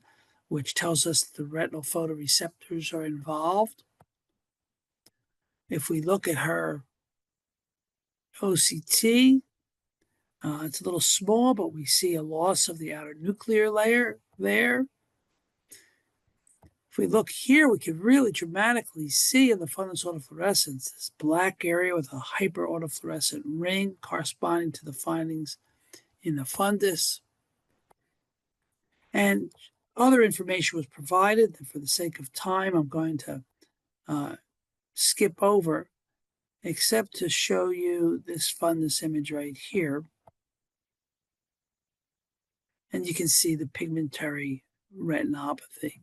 [SPEAKER 2] which tells us that the retinal photoreceptors are involved. If we look at her OCT, it's a little small, but we see a loss of the outer nuclear layer there. If we look here, we can really dramatically see in the fundus autofluorescence this black area with a hyper-autofluorescent ring corresponding to the findings in the fundus. And other information was provided. And for the sake of time, I'm going to skip over, except to show you this fundus image right here. And you can see the pigmentary retinopathy.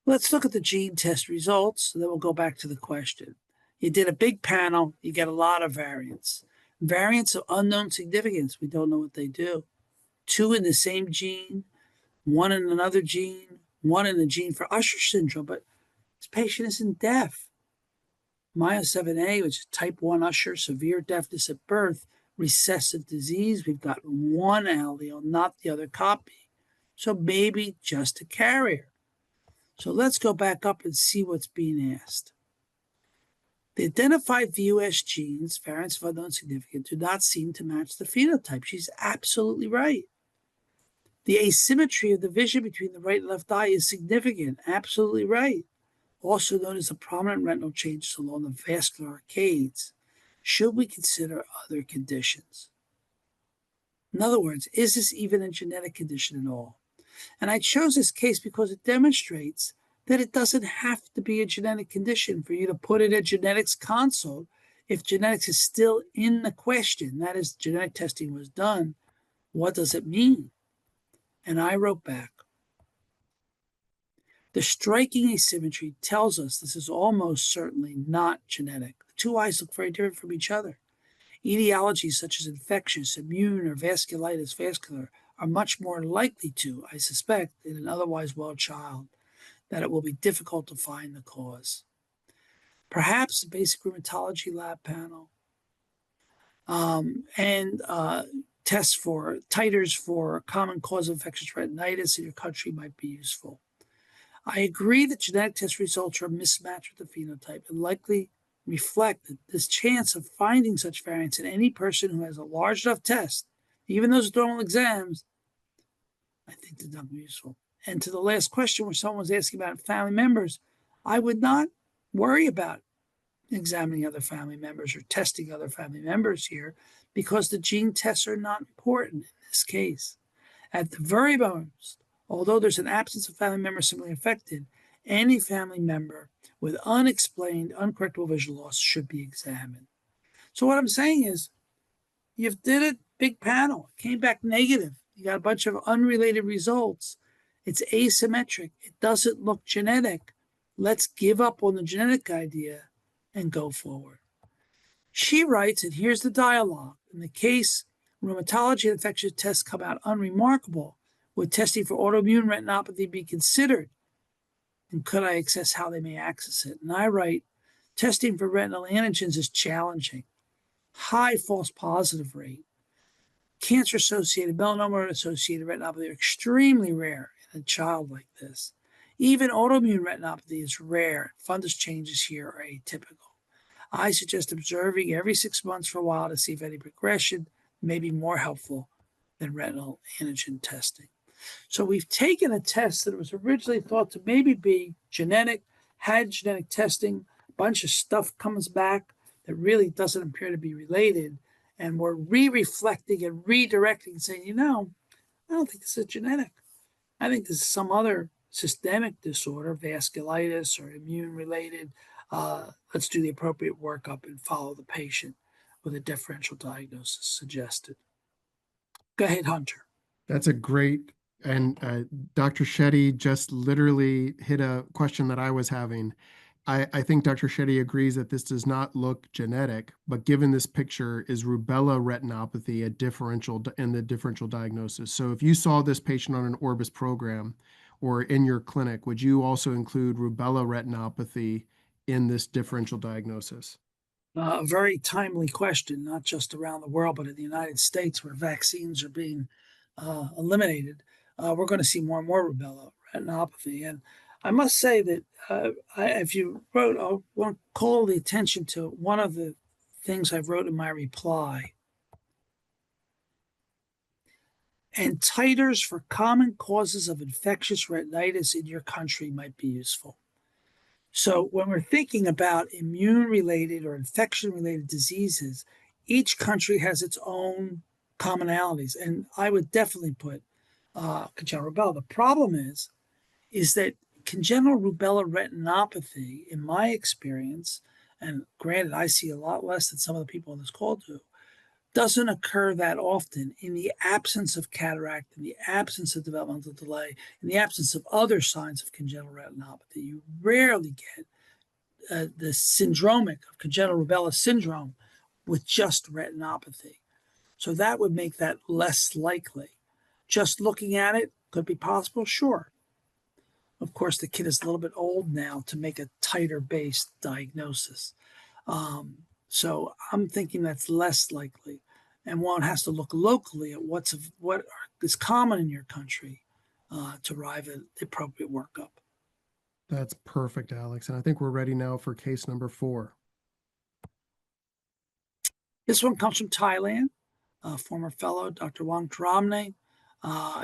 [SPEAKER 2] Let's look at the gene test results, and then we'll go back to the question. You did a big panel, you get a lot of variants. Variants of unknown significance, we don't know what they do. 2 in the same gene, 1 in another gene, 1 in the gene for Usher syndrome, but this patient isn't deaf. Myo7A, which is type 1 Usher, severe deafness at birth, recessive disease. We've got 1 allele, not the other copy. So maybe just a carrier. So let's go back up and see what's being asked. The identified VUS genes, variants of unknown significance, do not seem to match the phenotype. She's absolutely right. The asymmetry of the vision between the right and left eye is significant. Absolutely right. Also known as the prominent retinal changes along the vascular arcades. Should we consider other conditions? In other words, is this even a genetic condition at all? And I chose this case because it demonstrates that it doesn't have to be a genetic condition for you to put in a genetics consult if genetics is still in the question. That is, genetic testing was done. What does it mean? And I wrote back, the striking asymmetry tells us this is almost certainly not genetic. The two eyes look very different from each other. Etiologies such as infectious, immune, or vasculitis vascular are much more likely to, I suspect, in an otherwise well child, that it will be difficult to find the cause. Perhaps the basic rheumatology lab panel and tests for titers for common cause of infectious retinitis in your country might be useful. I agree that genetic test results are a mismatch with the phenotype and likely reflect that this chance of finding such variants in any person who has a large enough test, even those with normal exams, I think they're not useful. And to the last question where someone was asking about family members, I would not worry about examining other family members or testing other family members here because the gene tests are not important in this case. At the very most, although there's an absence of family members similarly affected, any family member with unexplained, uncorrectable vision loss should be examined. So what I'm saying is, you did a big panel, it came back negative. You got a bunch of unrelated results. It's asymmetric. It doesn't look genetic. Let's give up on the genetic idea and go forward. She writes, and here's the dialogue. In the case, rheumatology and infectious tests come out unremarkable. Would testing for autoimmune retinopathy be considered? And could I assess how they may access it? And I write, testing for retinal antigens is challenging. High false positive rate. Cancer-associated, melanoma-associated retinopathy are extremely rare in a child like this. Even autoimmune retinopathy is rare. Fundus changes here are atypical. I suggest observing every 6 months for a while to see if any progression may be more helpful than retinal antigen testing. So we've taken a test that was originally thought to maybe be genetic, had genetic testing, a bunch of stuff comes back that really doesn't appear to be related, and we're re-reflecting and redirecting and saying, I don't think this is genetic. I think this is some other systemic disorder, vasculitis or immune-related. Let's do the appropriate workup and follow the patient with a differential diagnosis suggested. Go ahead, Hunter.
[SPEAKER 1] That's a great, and Dr. Shetty just literally hit a question that I was having. I think Dr. Shetty agrees that this does not look genetic, but given this picture, is rubella retinopathy a differential in the differential diagnosis? So if you saw this patient on an Orbis program or in your clinic, would you also include rubella retinopathy in this differential diagnosis?
[SPEAKER 2] A very timely question, not just around the world, but in the United States where vaccines are being eliminated. We're going to see more and more rubella retinopathy. And I must say that if you wrote, I want to call the attention to one of the things I wrote in my reply. And titers for common causes of infectious retinitis in your country might be useful. So when we're thinking about immune-related or infection-related diseases, each country has its own commonalities. And I would definitely put congenital rubella. The problem is that congenital rubella retinopathy, in my experience, and granted, I see a lot less than some of the people on this call do, doesn't occur that often in the absence of cataract, in the absence of developmental delay, in the absence of other signs of congenital retinopathy. You rarely get the syndromic of congenital rubella syndrome with just retinopathy. So that would make that less likely. Just looking at it, could be possible? Sure. Of course, the kid is a little bit old now to make a titer-based diagnosis. So I'm thinking that's less likely. And one has to look locally at what is common in your country to arrive at the appropriate workup.
[SPEAKER 1] That's perfect, Alex. And I think we're ready now for case number 4.
[SPEAKER 2] This one comes from Thailand, former fellow, Dr. Wang Tramne.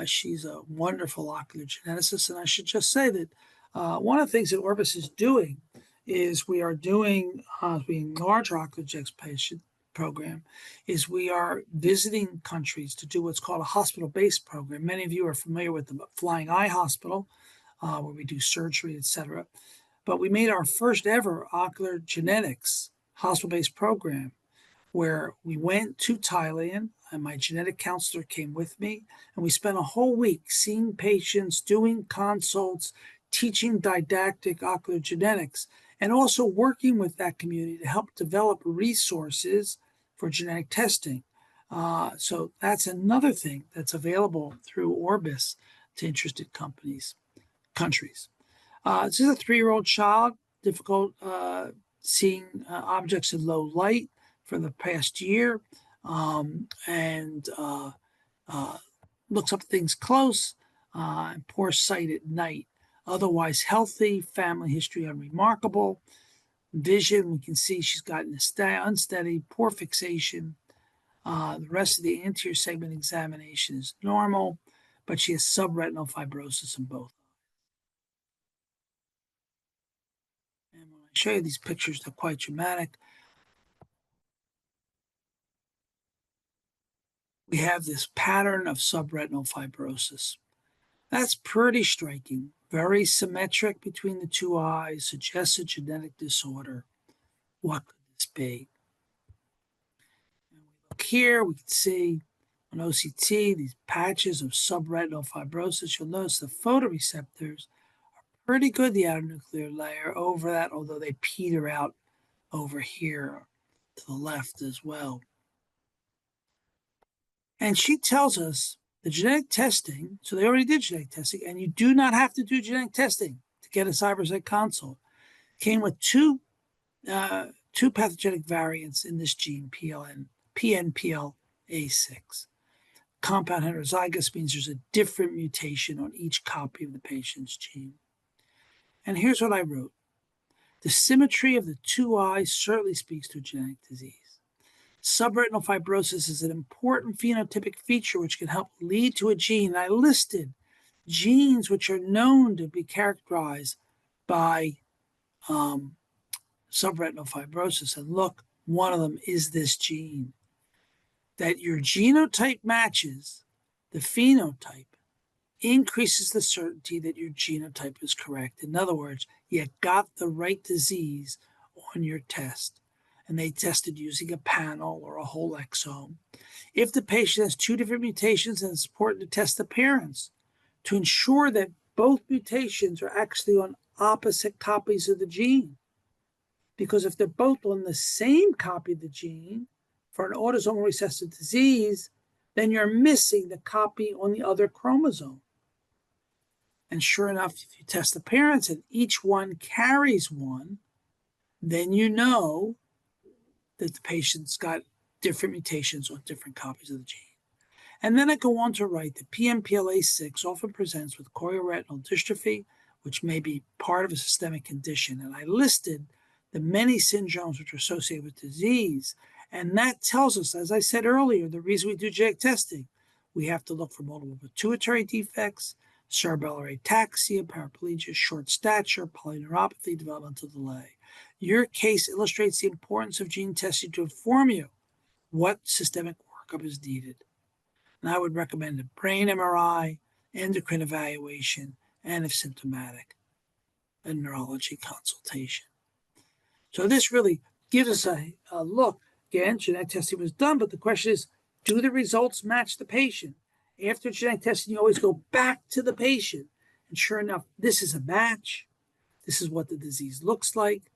[SPEAKER 2] She's a wonderful ocular geneticist. And I should just say that one of the things that Orbis is doing is we are doing, as we enlarge our ocular genetics patient program, is we are visiting countries to do what's called a hospital-based program. Many of you are familiar with the Flying Eye Hospital where we do surgery, etc. But we made our first ever ocular genetics hospital-based program where we went to Thailand and my genetic counselor came with me and we spent a whole week seeing patients, doing consults, teaching didactic ocular genetics, and also working with that community to help develop resources for genetic testing. So that's another thing that's available through Orbis to interested countries. This is a 3-year-old child, difficult seeing objects in low light for the past year, and looks up things close, and poor sight at night. Otherwise healthy, family history unremarkable. Vision, we can see she's gotten unsteady, poor fixation. The rest of the anterior segment examination is normal, but she has subretinal fibrosis in both. And when I show you these pictures, they're quite dramatic. We have this pattern of subretinal fibrosis. That's pretty striking, very symmetric between the two eyes, suggests a genetic disorder. What could this be? And we look here, we can see on OCT these patches of subretinal fibrosis. You'll notice the photoreceptors are pretty good, the outer nuclear layer over that, although they peter out over here to the left as well. And she tells us the genetic testing, so they already did genetic testing, and you do not have to do genetic testing to get a Cybersight Consult, came with two pathogenic variants in this gene, PNPLA6. Compound heterozygous means there's a different mutation on each copy of the patient's gene. And here's what I wrote. The symmetry of the two eyes certainly speaks to a genetic disease. Subretinal fibrosis is an important phenotypic feature which can help lead to a gene. I listed genes which are known to be characterized by subretinal fibrosis. And look, one of them is this gene. That your genotype matches the phenotype increases the certainty that your genotype is correct. In other words, you got the right disease on your test. And they tested using a panel or a whole exome. If the patient has two different mutations, then it's important to test the parents to ensure that both mutations are actually on opposite copies of the gene. Because if they're both on the same copy of the gene for an autosomal recessive disease, then you're missing the copy on the other chromosome. And sure enough, if you test the parents and each one carries one, then you know that the patient's got different mutations on different copies of the gene. And then I go on to write that PNPLA6 often presents with chorioretinal dystrophy, which may be part of a systemic condition. And I listed the many syndromes which are associated with disease. And that tells us, as I said earlier, the reason we do genetic testing, we have to look for multiple pituitary defects, cerebellar ataxia, paraplegia, short stature, polyneuropathy, developmental delay. Your case illustrates the importance of gene testing to inform you what systemic workup is needed. And I would recommend a brain MRI, endocrine evaluation, and if symptomatic, a neurology consultation. So this really gives us a look. Again, genetic testing was done, but the question is, do the results match the patient? After genetic testing, you always go back to the patient. And sure enough, this is a match. This is what the disease looks like.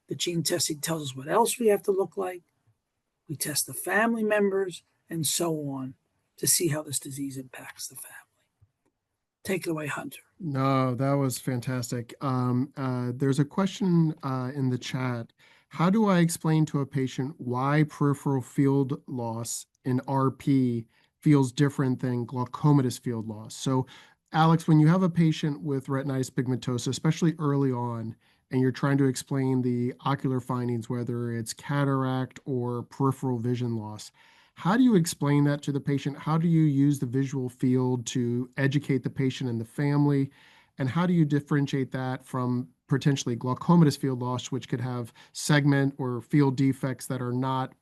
[SPEAKER 2] The gene testing tells us what else we have to look like. We test the family members and so on to see how this disease impacts the family. Take it away, Hunter.
[SPEAKER 1] No, that was fantastic. There's a question in the chat. How do I explain to a patient why peripheral field loss in RP feels different than glaucomatous field loss? So, Alex, when you have a patient with retinitis pigmentosa, especially early on, and you're trying to explain the ocular findings, whether it's cataract or peripheral vision loss, how do you explain that to the patient? How do you use the visual field to educate the patient and the family? And how do you differentiate that from potentially glaucomatous field loss, which could have segment or field defects that are not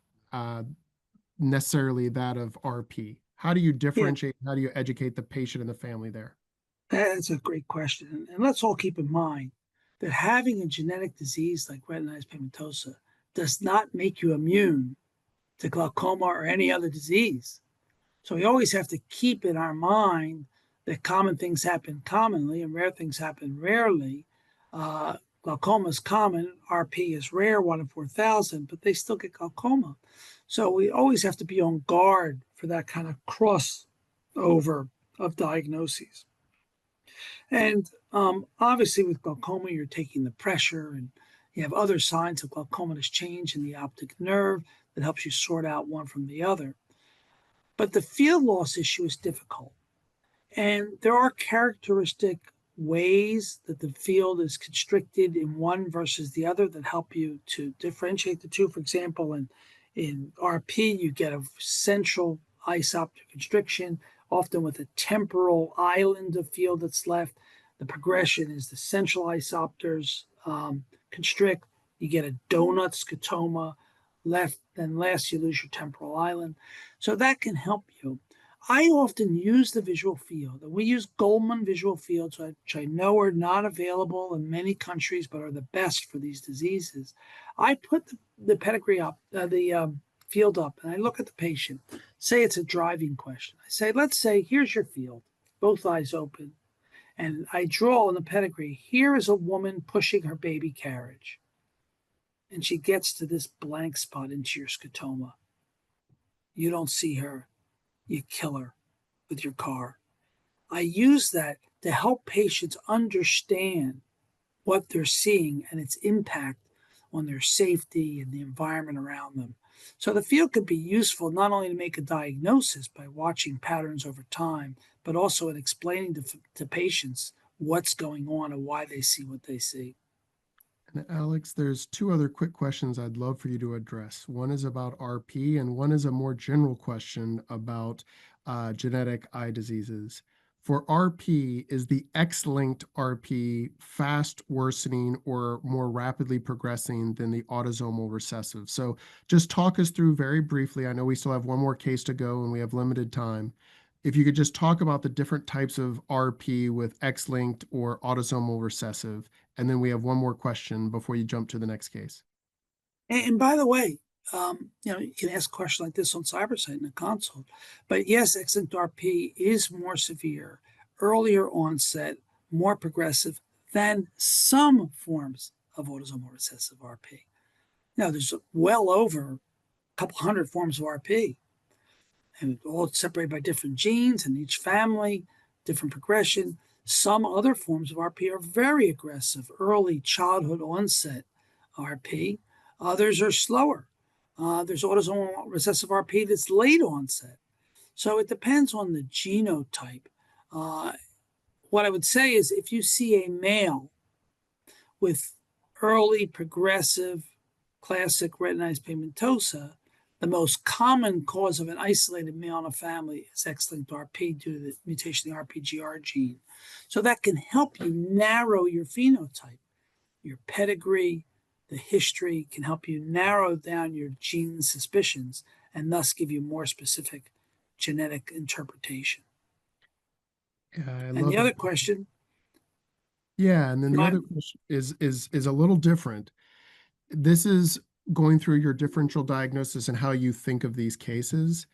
[SPEAKER 1] necessarily that of RP? How do you
[SPEAKER 2] Yeah,
[SPEAKER 1] differentiate? How do you educate the patient and the family there?
[SPEAKER 2] That's a great question. And let's all keep in mind that having a genetic disease like retinitis pigmentosa does not make you immune to glaucoma or any other disease. So we always have to keep in our mind that common things happen commonly and rare things happen rarely. Glaucoma is common, RP is rare, 1 in 4,000, but they still get glaucoma. So we always have to be on guard for that kind of crossover of diagnoses. And obviously, with glaucoma, you're taking the pressure, and you have other signs of glaucomatous change in the optic nerve that helps you sort out one from the other. But the field loss issue is difficult. And there are characteristic ways that the field is constricted in one versus the other that help you to differentiate the two. For example, in RP, you get a central isoptic constriction, often with a temporal island of field that's left. The progression is the central isopters constrict. You get a donut scotoma left, then last you lose your temporal island. So that can help you. I often use the visual field, and we use Goldman visual fields, which I know are not available in many countries, but are the best for these diseases. I put the pedigree up, the field up, and I look at the patient. Say it's a driving question. I say, let's say, here's your field, both eyes open, and I draw on the pedigree. Here is a woman pushing her baby carriage, and she gets to this blank spot into your scotoma. You don't see her. You kill her with your car. I use that to help patients understand what they're seeing and its impact on their safety and the environment around them. So the field could be useful not only to make a diagnosis by watching patterns over time, but also in explaining to patients what's going on and why they see what they see.
[SPEAKER 1] And Alex, there's two other quick questions I'd love for you to address. One is about RP, and one is a more general question about genetic eye diseases. For RP, is the X-linked RP fast worsening or more rapidly progressing than the autosomal recessive? So just talk us through very briefly. I know we still have one more case to go and we have limited time. If you could just talk about the different types of RP with X-linked or autosomal recessive, and then we have one more question before you jump to the next case.
[SPEAKER 2] And by the way, you can ask a question like this on Cybersight in a consult. But yes, X-linked RP is more severe, earlier onset, more progressive than some forms of autosomal recessive RP. Now, there's well over a couple hundred forms of RP, and all separated by different genes, and each family, different progression. Some other forms of RP are very aggressive, early childhood onset RP. Others are slower. There's autosomal recessive RP that's late onset. So it depends on the genotype. What I would say is if you see a male with early progressive classic retinitis pigmentosa, the most common cause of an isolated male in a family is X-linked RP due to the mutation in the RPGR gene. So that can help you narrow your phenotype. Your pedigree, the history can help you narrow down your gene suspicions and thus give you more specific genetic interpretation.
[SPEAKER 1] Yeah, I
[SPEAKER 2] And
[SPEAKER 1] love
[SPEAKER 2] the
[SPEAKER 1] that.
[SPEAKER 2] other question,
[SPEAKER 1] Yeah, and then the other question is a little different. This is going through your differential diagnosis and how you think of these cases.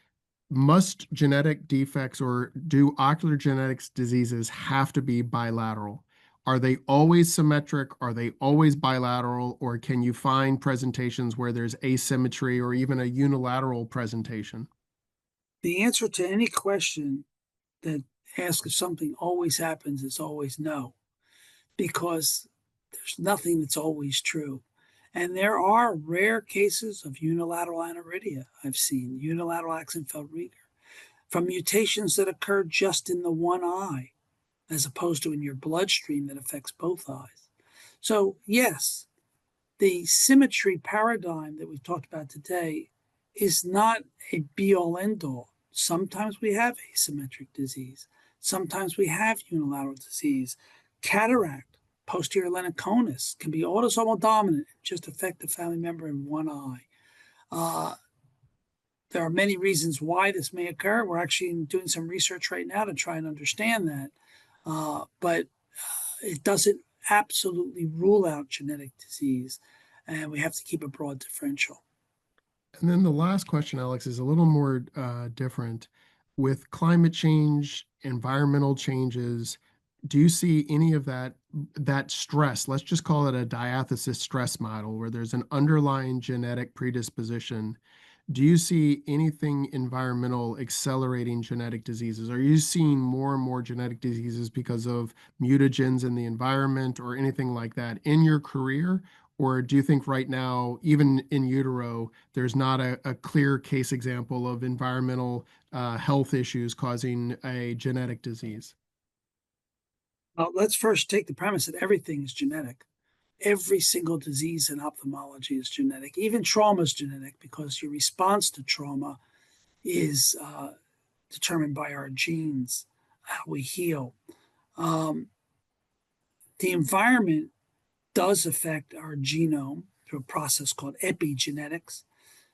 [SPEAKER 1] Must genetic defects or do ocular genetics diseases have to be bilateral? Are they always symmetric? Are they always bilateral? Or can you find presentations where there's asymmetry or even a unilateral presentation?
[SPEAKER 2] the answer to any question that asks if something always happens is always no, because there's nothing that's always true. And there are rare cases of unilateral aniridia. I've seen unilateral Axenfeld-Rieger from mutations that occur just in the one eye, as opposed to in your bloodstream that affects both eyes. So, yes, the symmetry paradigm that we've talked about today is not a be all end all. Sometimes we have asymmetric disease, sometimes we have unilateral disease. Cataract, posterior lens conus can be autosomal dominant and just affect a family member in one eye. There are many reasons why this may occur. We're actually doing some research right now to try and understand that. but it doesn't absolutely rule out genetic disease, and we have to keep a broad differential.
[SPEAKER 1] And then the last question, Alex, is a little more different. With climate change, environmental changes, do you see any of that stress? Let's just call it a diathesis stress model, where there's an underlying genetic predisposition. Do you see anything environmental accelerating genetic diseases? Are you seeing more and more genetic diseases because of mutagens in the environment or anything like that in your career? Or do you think right now, even in utero, there's not a clear case example of environmental health issues causing a genetic disease?
[SPEAKER 2] Let's first take the premise that everything is genetic. Every single disease in ophthalmology is genetic. Even trauma is genetic because your response to trauma is determined by our genes, how we heal. Um, the environment does affect our genome through a process called epigenetics.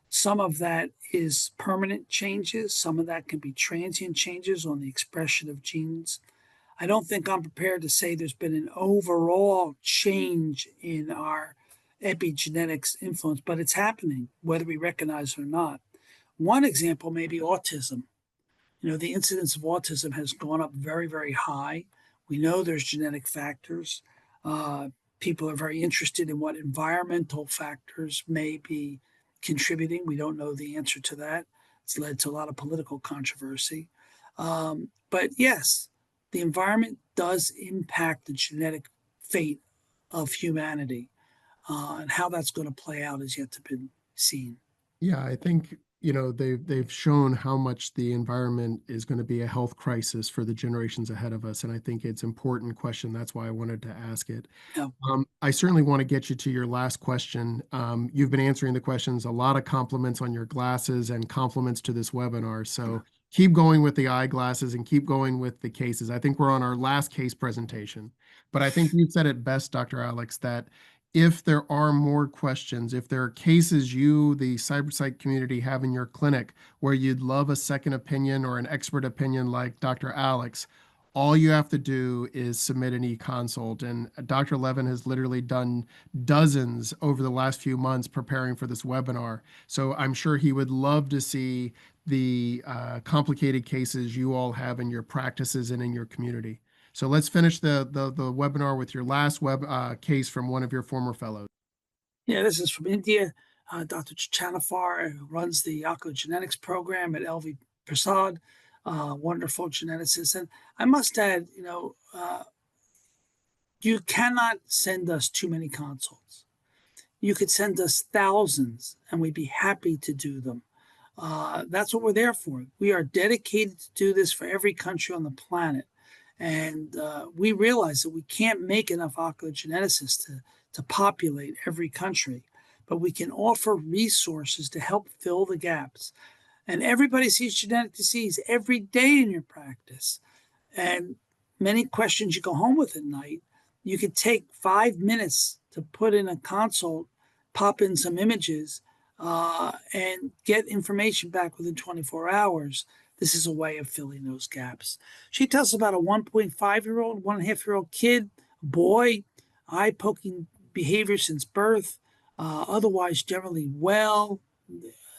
[SPEAKER 2] Some of that is permanent changes, some of that can be transient changes on the expression of genes. I don't think I'm prepared to say there's been an overall change in our epigenetics influence, but it's happening, whether we recognize it or not. One example may be autism. The incidence of autism has gone up very, very high. We know there's genetic factors. Uh, People are very interested in what environmental factors may be contributing. We don't know the answer to that. It's led to a lot of political controversy. But yes, the environment does impact the genetic fate of humanity, and how that's going to play out is yet to be seen.
[SPEAKER 1] Yeah, I think, they've shown how much the environment is going to be a health crisis for the generations ahead of us, and I think it's an important question. That's why I wanted to ask it.
[SPEAKER 2] Yeah.
[SPEAKER 1] I certainly want to get you to your last question. You've been answering the questions, a lot of compliments on your glasses and compliments to this webinar. So keep going with the eyeglasses and keep going with the cases. I think we're on our last case presentation, but I think you said it best, Dr. Alex, that if there are more questions, if there are cases you, the Cybersight community, have in your clinic where you'd love a second opinion or an expert opinion like Dr. Alex, all you have to do is submit an e-consult. And Dr. Levin has literally done dozens over the last few months preparing for this webinar. So I'm sure he would love to see the complicated cases you all have in your practices and in your community. So let's finish the webinar with your last case from one of your former fellows.
[SPEAKER 2] Yeah, this is from India. Dr. Chanafar, who runs the oculogenetics program at LV Prasad, wonderful geneticist. And I must add, you cannot send us too many consults. You could send us thousands, and we'd be happy to do them. That's what we're there for. We are dedicated to do this for every country on the planet. And we realize that we can't make enough oculogeneticists to populate every country, but we can offer resources to help fill the gaps. And everybody sees genetic disease every day in your practice. And many questions you go home with at night, you could take 5 minutes to put in a consult, pop in some images, and get information back within 24 hours. This is a way of filling those gaps. She tells us about a 1.5-year-old, 1.5-year-old kid, boy, eye poking behavior since birth, otherwise generally well.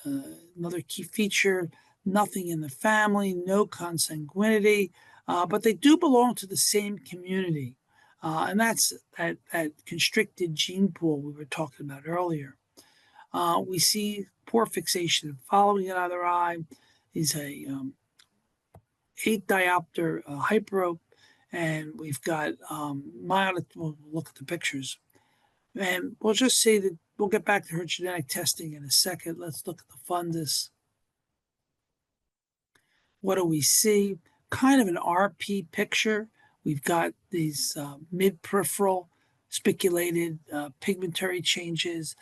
[SPEAKER 2] Another key feature, nothing in the family, no consanguinity, but they do belong to the same community. And that's that constricted gene pool we were talking about earlier. We see poor fixation and following in either eye. He's a 8 diopter hyperope, and we've got mild. We'll look at the pictures, and we'll just say that we'll get back to her genetic testing in a second. Let's look at the fundus. What do we see? Kind of an RP picture. We've got these mid-peripheral spiculated pigmentary changes,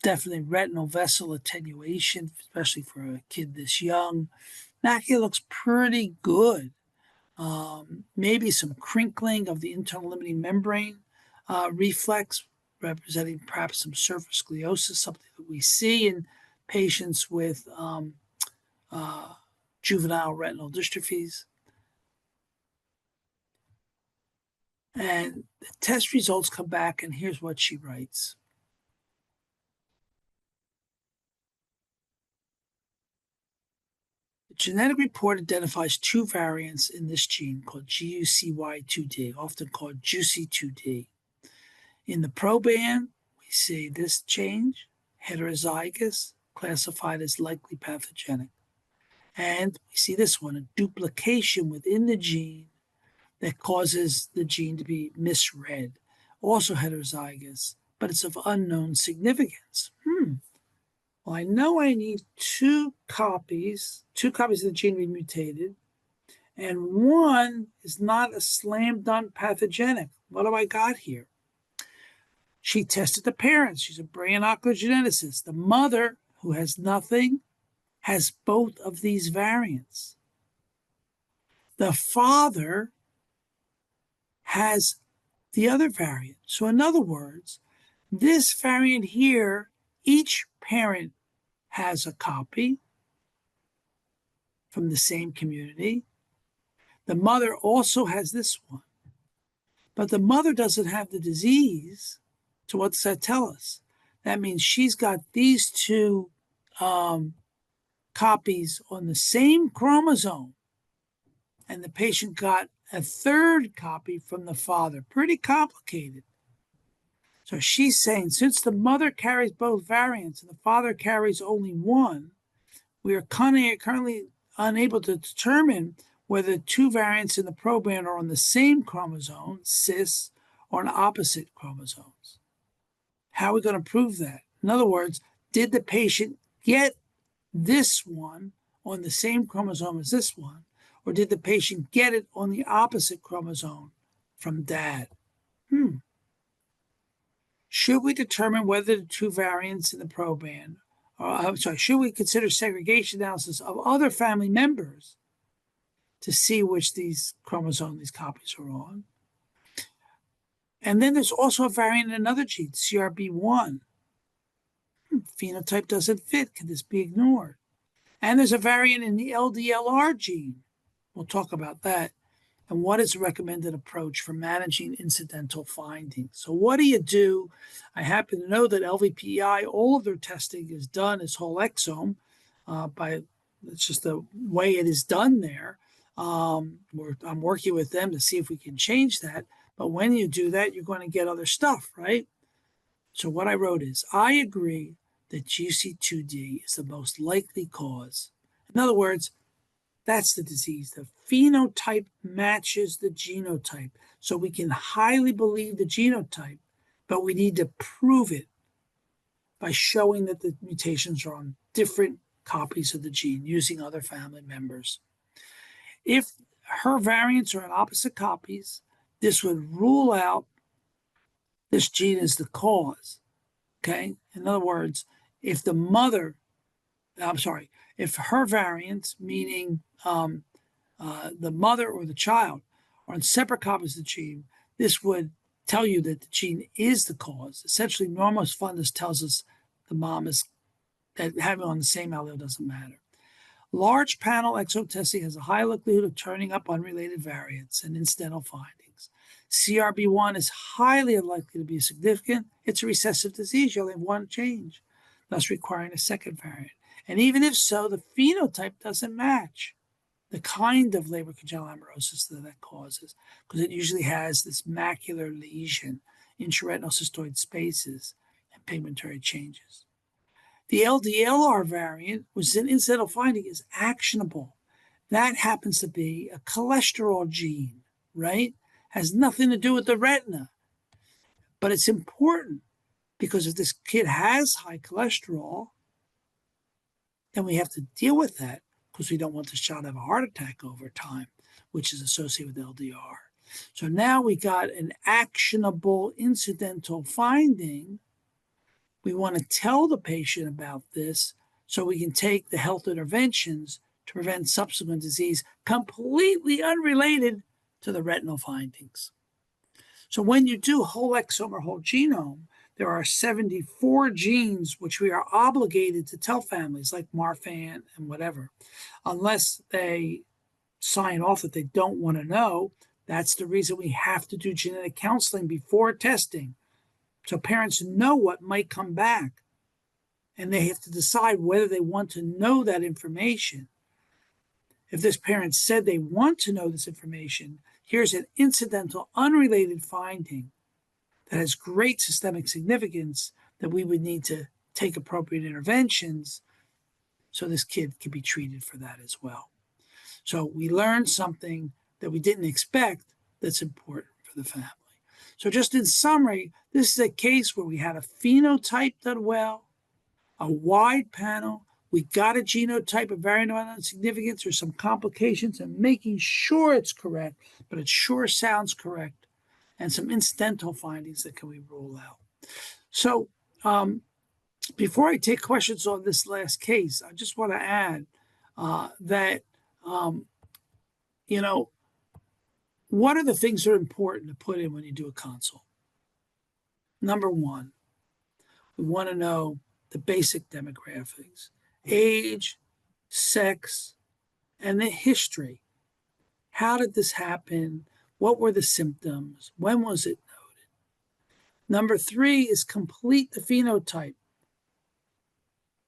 [SPEAKER 2] definitely retinal vessel attenuation, especially for a kid this young. Macula looks pretty good. Maybe some crinkling of the internal limiting membrane reflex, representing perhaps some surface gliosis, something that we see in patients with juvenile retinal dystrophies. And the test results come back, and here's what she writes. The genetic report identifies two variants in this gene called GUCY2D, often called JUCY2D. In the proband, we see this change, heterozygous, classified as likely pathogenic. And we see this one, a duplication within the gene that causes the gene to be misread, also heterozygous, but it's of unknown significance. Well, I know I need two copies of the gene to be mutated, and one is not a slam dunk pathogenic. What do I got here? She tested the parents. She's a brain ocular geneticist. The mother, who has nothing, has both of these variants. The father has the other variant. So, in other words, this variant here, each parent has a copy from the same community. The mother also has this one, but the mother doesn't have the disease. So, what does that tell us? That means she's got these two copies on the same chromosome, and the patient got a third copy from the father. Pretty complicated. So she's saying, since the mother carries both variants and the father carries only one, we are currently unable to determine whether two variants in the proband are on the same chromosome, cis, or on opposite chromosomes. How are we going to prove that? In other words, did the patient get this one on the same chromosome as this one, or did the patient get it on the opposite chromosome from dad? Should we determine whether the two variants in the proband, should we consider segregation analysis of other family members to see which these copies are on? And then there's also a variant in another gene, CRB1. Phenotype doesn't fit. Can this be ignored? And there's a variant in the LDLR gene. We'll talk about that. And what is the recommended approach for managing incidental findings? So what do you do? I happen to know that LVPEI, all of their testing is done as whole exome. It's just the way it is done there. I'm working with them to see if we can change that. But when you do that, you're going to get other stuff, right? So what I wrote is, I agree that GC2D is the most likely cause. In other words, that's the disease. The phenotype matches the genotype. So we can highly believe the genotype, but we need to prove it by showing that the mutations are on different copies of the gene using other family members. If her variants are on opposite copies, this would rule out this gene as the cause. Okay? In other words, if her variants, meaning the mother or the child, are on separate copies of the gene, this would tell you that the gene is the cause. Essentially, normus fundus tells us the mom is, that having on the same allele doesn't matter. Large panel exome testing has a high likelihood of turning up unrelated variants and incidental findings. CRB1 is highly unlikely to be significant. It's a recessive disease. You only have one change, thus requiring a second variant. And even if so, the phenotype doesn't match the kind of Leber congenital amaurosis that causes, because it usually has this macular lesion, intraretinal cystoid spaces, and pigmentary changes. The LDLR variant, which is an incidental finding, is actionable. That happens to be a cholesterol gene, right? Has nothing to do with the retina. But it's important because if this kid has high cholesterol, then we have to deal with that because we don't want this child to have a heart attack over time, which is associated with LDR. So now we got an actionable incidental finding. We want to tell the patient about this so we can take the health interventions to prevent subsequent disease completely unrelated to the retinal findings. So when you do whole exome or whole genome, there are 74 genes which we are obligated to tell families, like Marfan and whatever, unless they sign off that they don't want to know. That's the reason we have to do genetic counseling before testing, so parents know what might come back, and they have to decide whether they want to know that information. If this parent said they want to know this information, here's an incidental, unrelated finding that has great systemic significance that we would need to take appropriate interventions so this kid can be treated for that as well. So we learned something that we didn't expect that's important for the family. So just in summary, this is a case where we had a phenotype done well, a wide panel, we got a genotype of variant of unknown significance or some complications and making sure it's correct, but it sure sounds correct, and some incidental findings that can we rule out. So before I take questions on this last case, I just want to add that, what are the things that are important to put in when you do a consult? Number one, we want to know the basic demographics, age, sex, and the history. How did this happen? What were the symptoms? When was it noted? Number three is complete the phenotype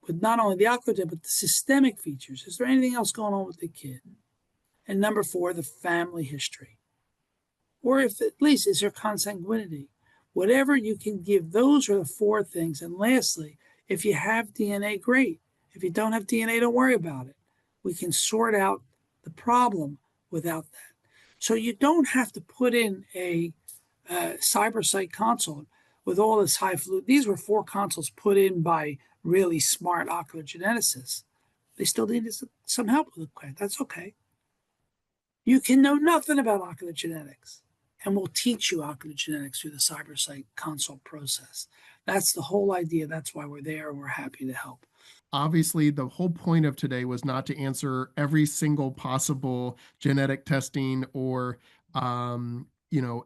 [SPEAKER 2] with not only the ocular depth, but the systemic features. Is there anything else going on with the kid? And number four, the family history. Or if at least is there consanguinity? Whatever you can give, those are the four things. And lastly, if you have DNA, great. If you don't have DNA, don't worry about it. We can sort out the problem without that. So you don't have to put in a Cybersight consult with all this highfalutin. These were 4 consults put in by really smart ocular geneticists. They still needed some help with it. That's okay. You can know nothing about ocular genetics, and we'll teach you ocular genetics through the Cybersight consult process. That's the whole idea. That's why we're there, and we're happy to help.
[SPEAKER 1] Obviously, the whole point of today was not to answer every single possible genetic testing or,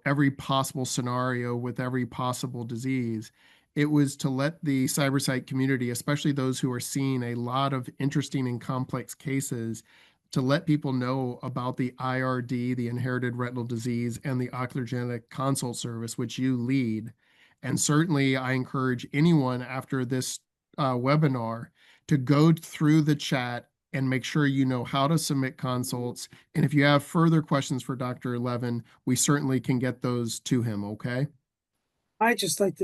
[SPEAKER 1] every possible scenario with every possible disease. It was to let the cybersight community, especially those who are seeing a lot of interesting and complex cases, to let people know about the IRD, the inherited retinal disease, and the ocular genetic consult service, which you lead. And certainly, I encourage anyone after this webinar to go through the chat and make sure you know how to submit consults. And if you have further questions for Dr. Levin, we certainly can get those to him, okay?
[SPEAKER 2] I just like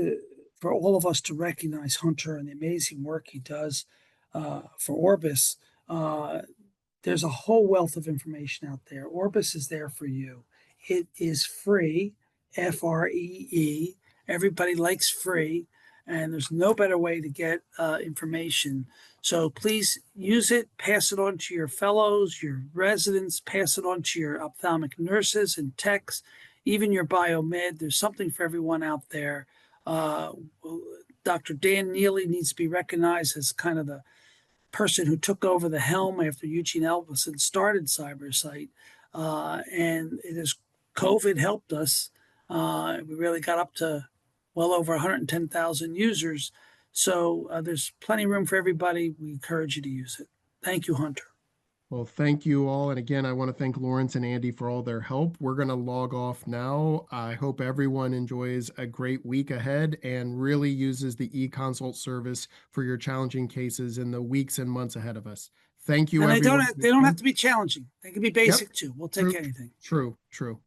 [SPEAKER 2] for all of us to recognize Hunter and the amazing work he does for Orbis. There's a whole wealth of information out there. Orbis is there for you. It is free, FREE. Everybody likes free, and there's no better way to get information. So please use it, pass it on to your fellows, your residents, pass it on to your ophthalmic nurses and techs, even your biomed. There's something for everyone out there. Dr. Dan Neely needs to be recognized as kind of the person who took over the helm after Eugene Elvison started Cybersight. And it is COVID helped us. We really got up to well over 110,000 users. So there's plenty of room for everybody. We encourage you to use it. Thank you, Hunter.
[SPEAKER 1] Well, thank you all. And again, I want to thank Lawrence and Andy for all their help. We're going to log off now. I hope everyone enjoys a great week ahead and really uses the e-consult service for your challenging cases in the weeks and months ahead of us. Thank you,
[SPEAKER 2] And
[SPEAKER 1] everyone.
[SPEAKER 2] they don't have to be challenging. They can be basic too. We'll take
[SPEAKER 1] True,
[SPEAKER 2] anything.
[SPEAKER 1] true.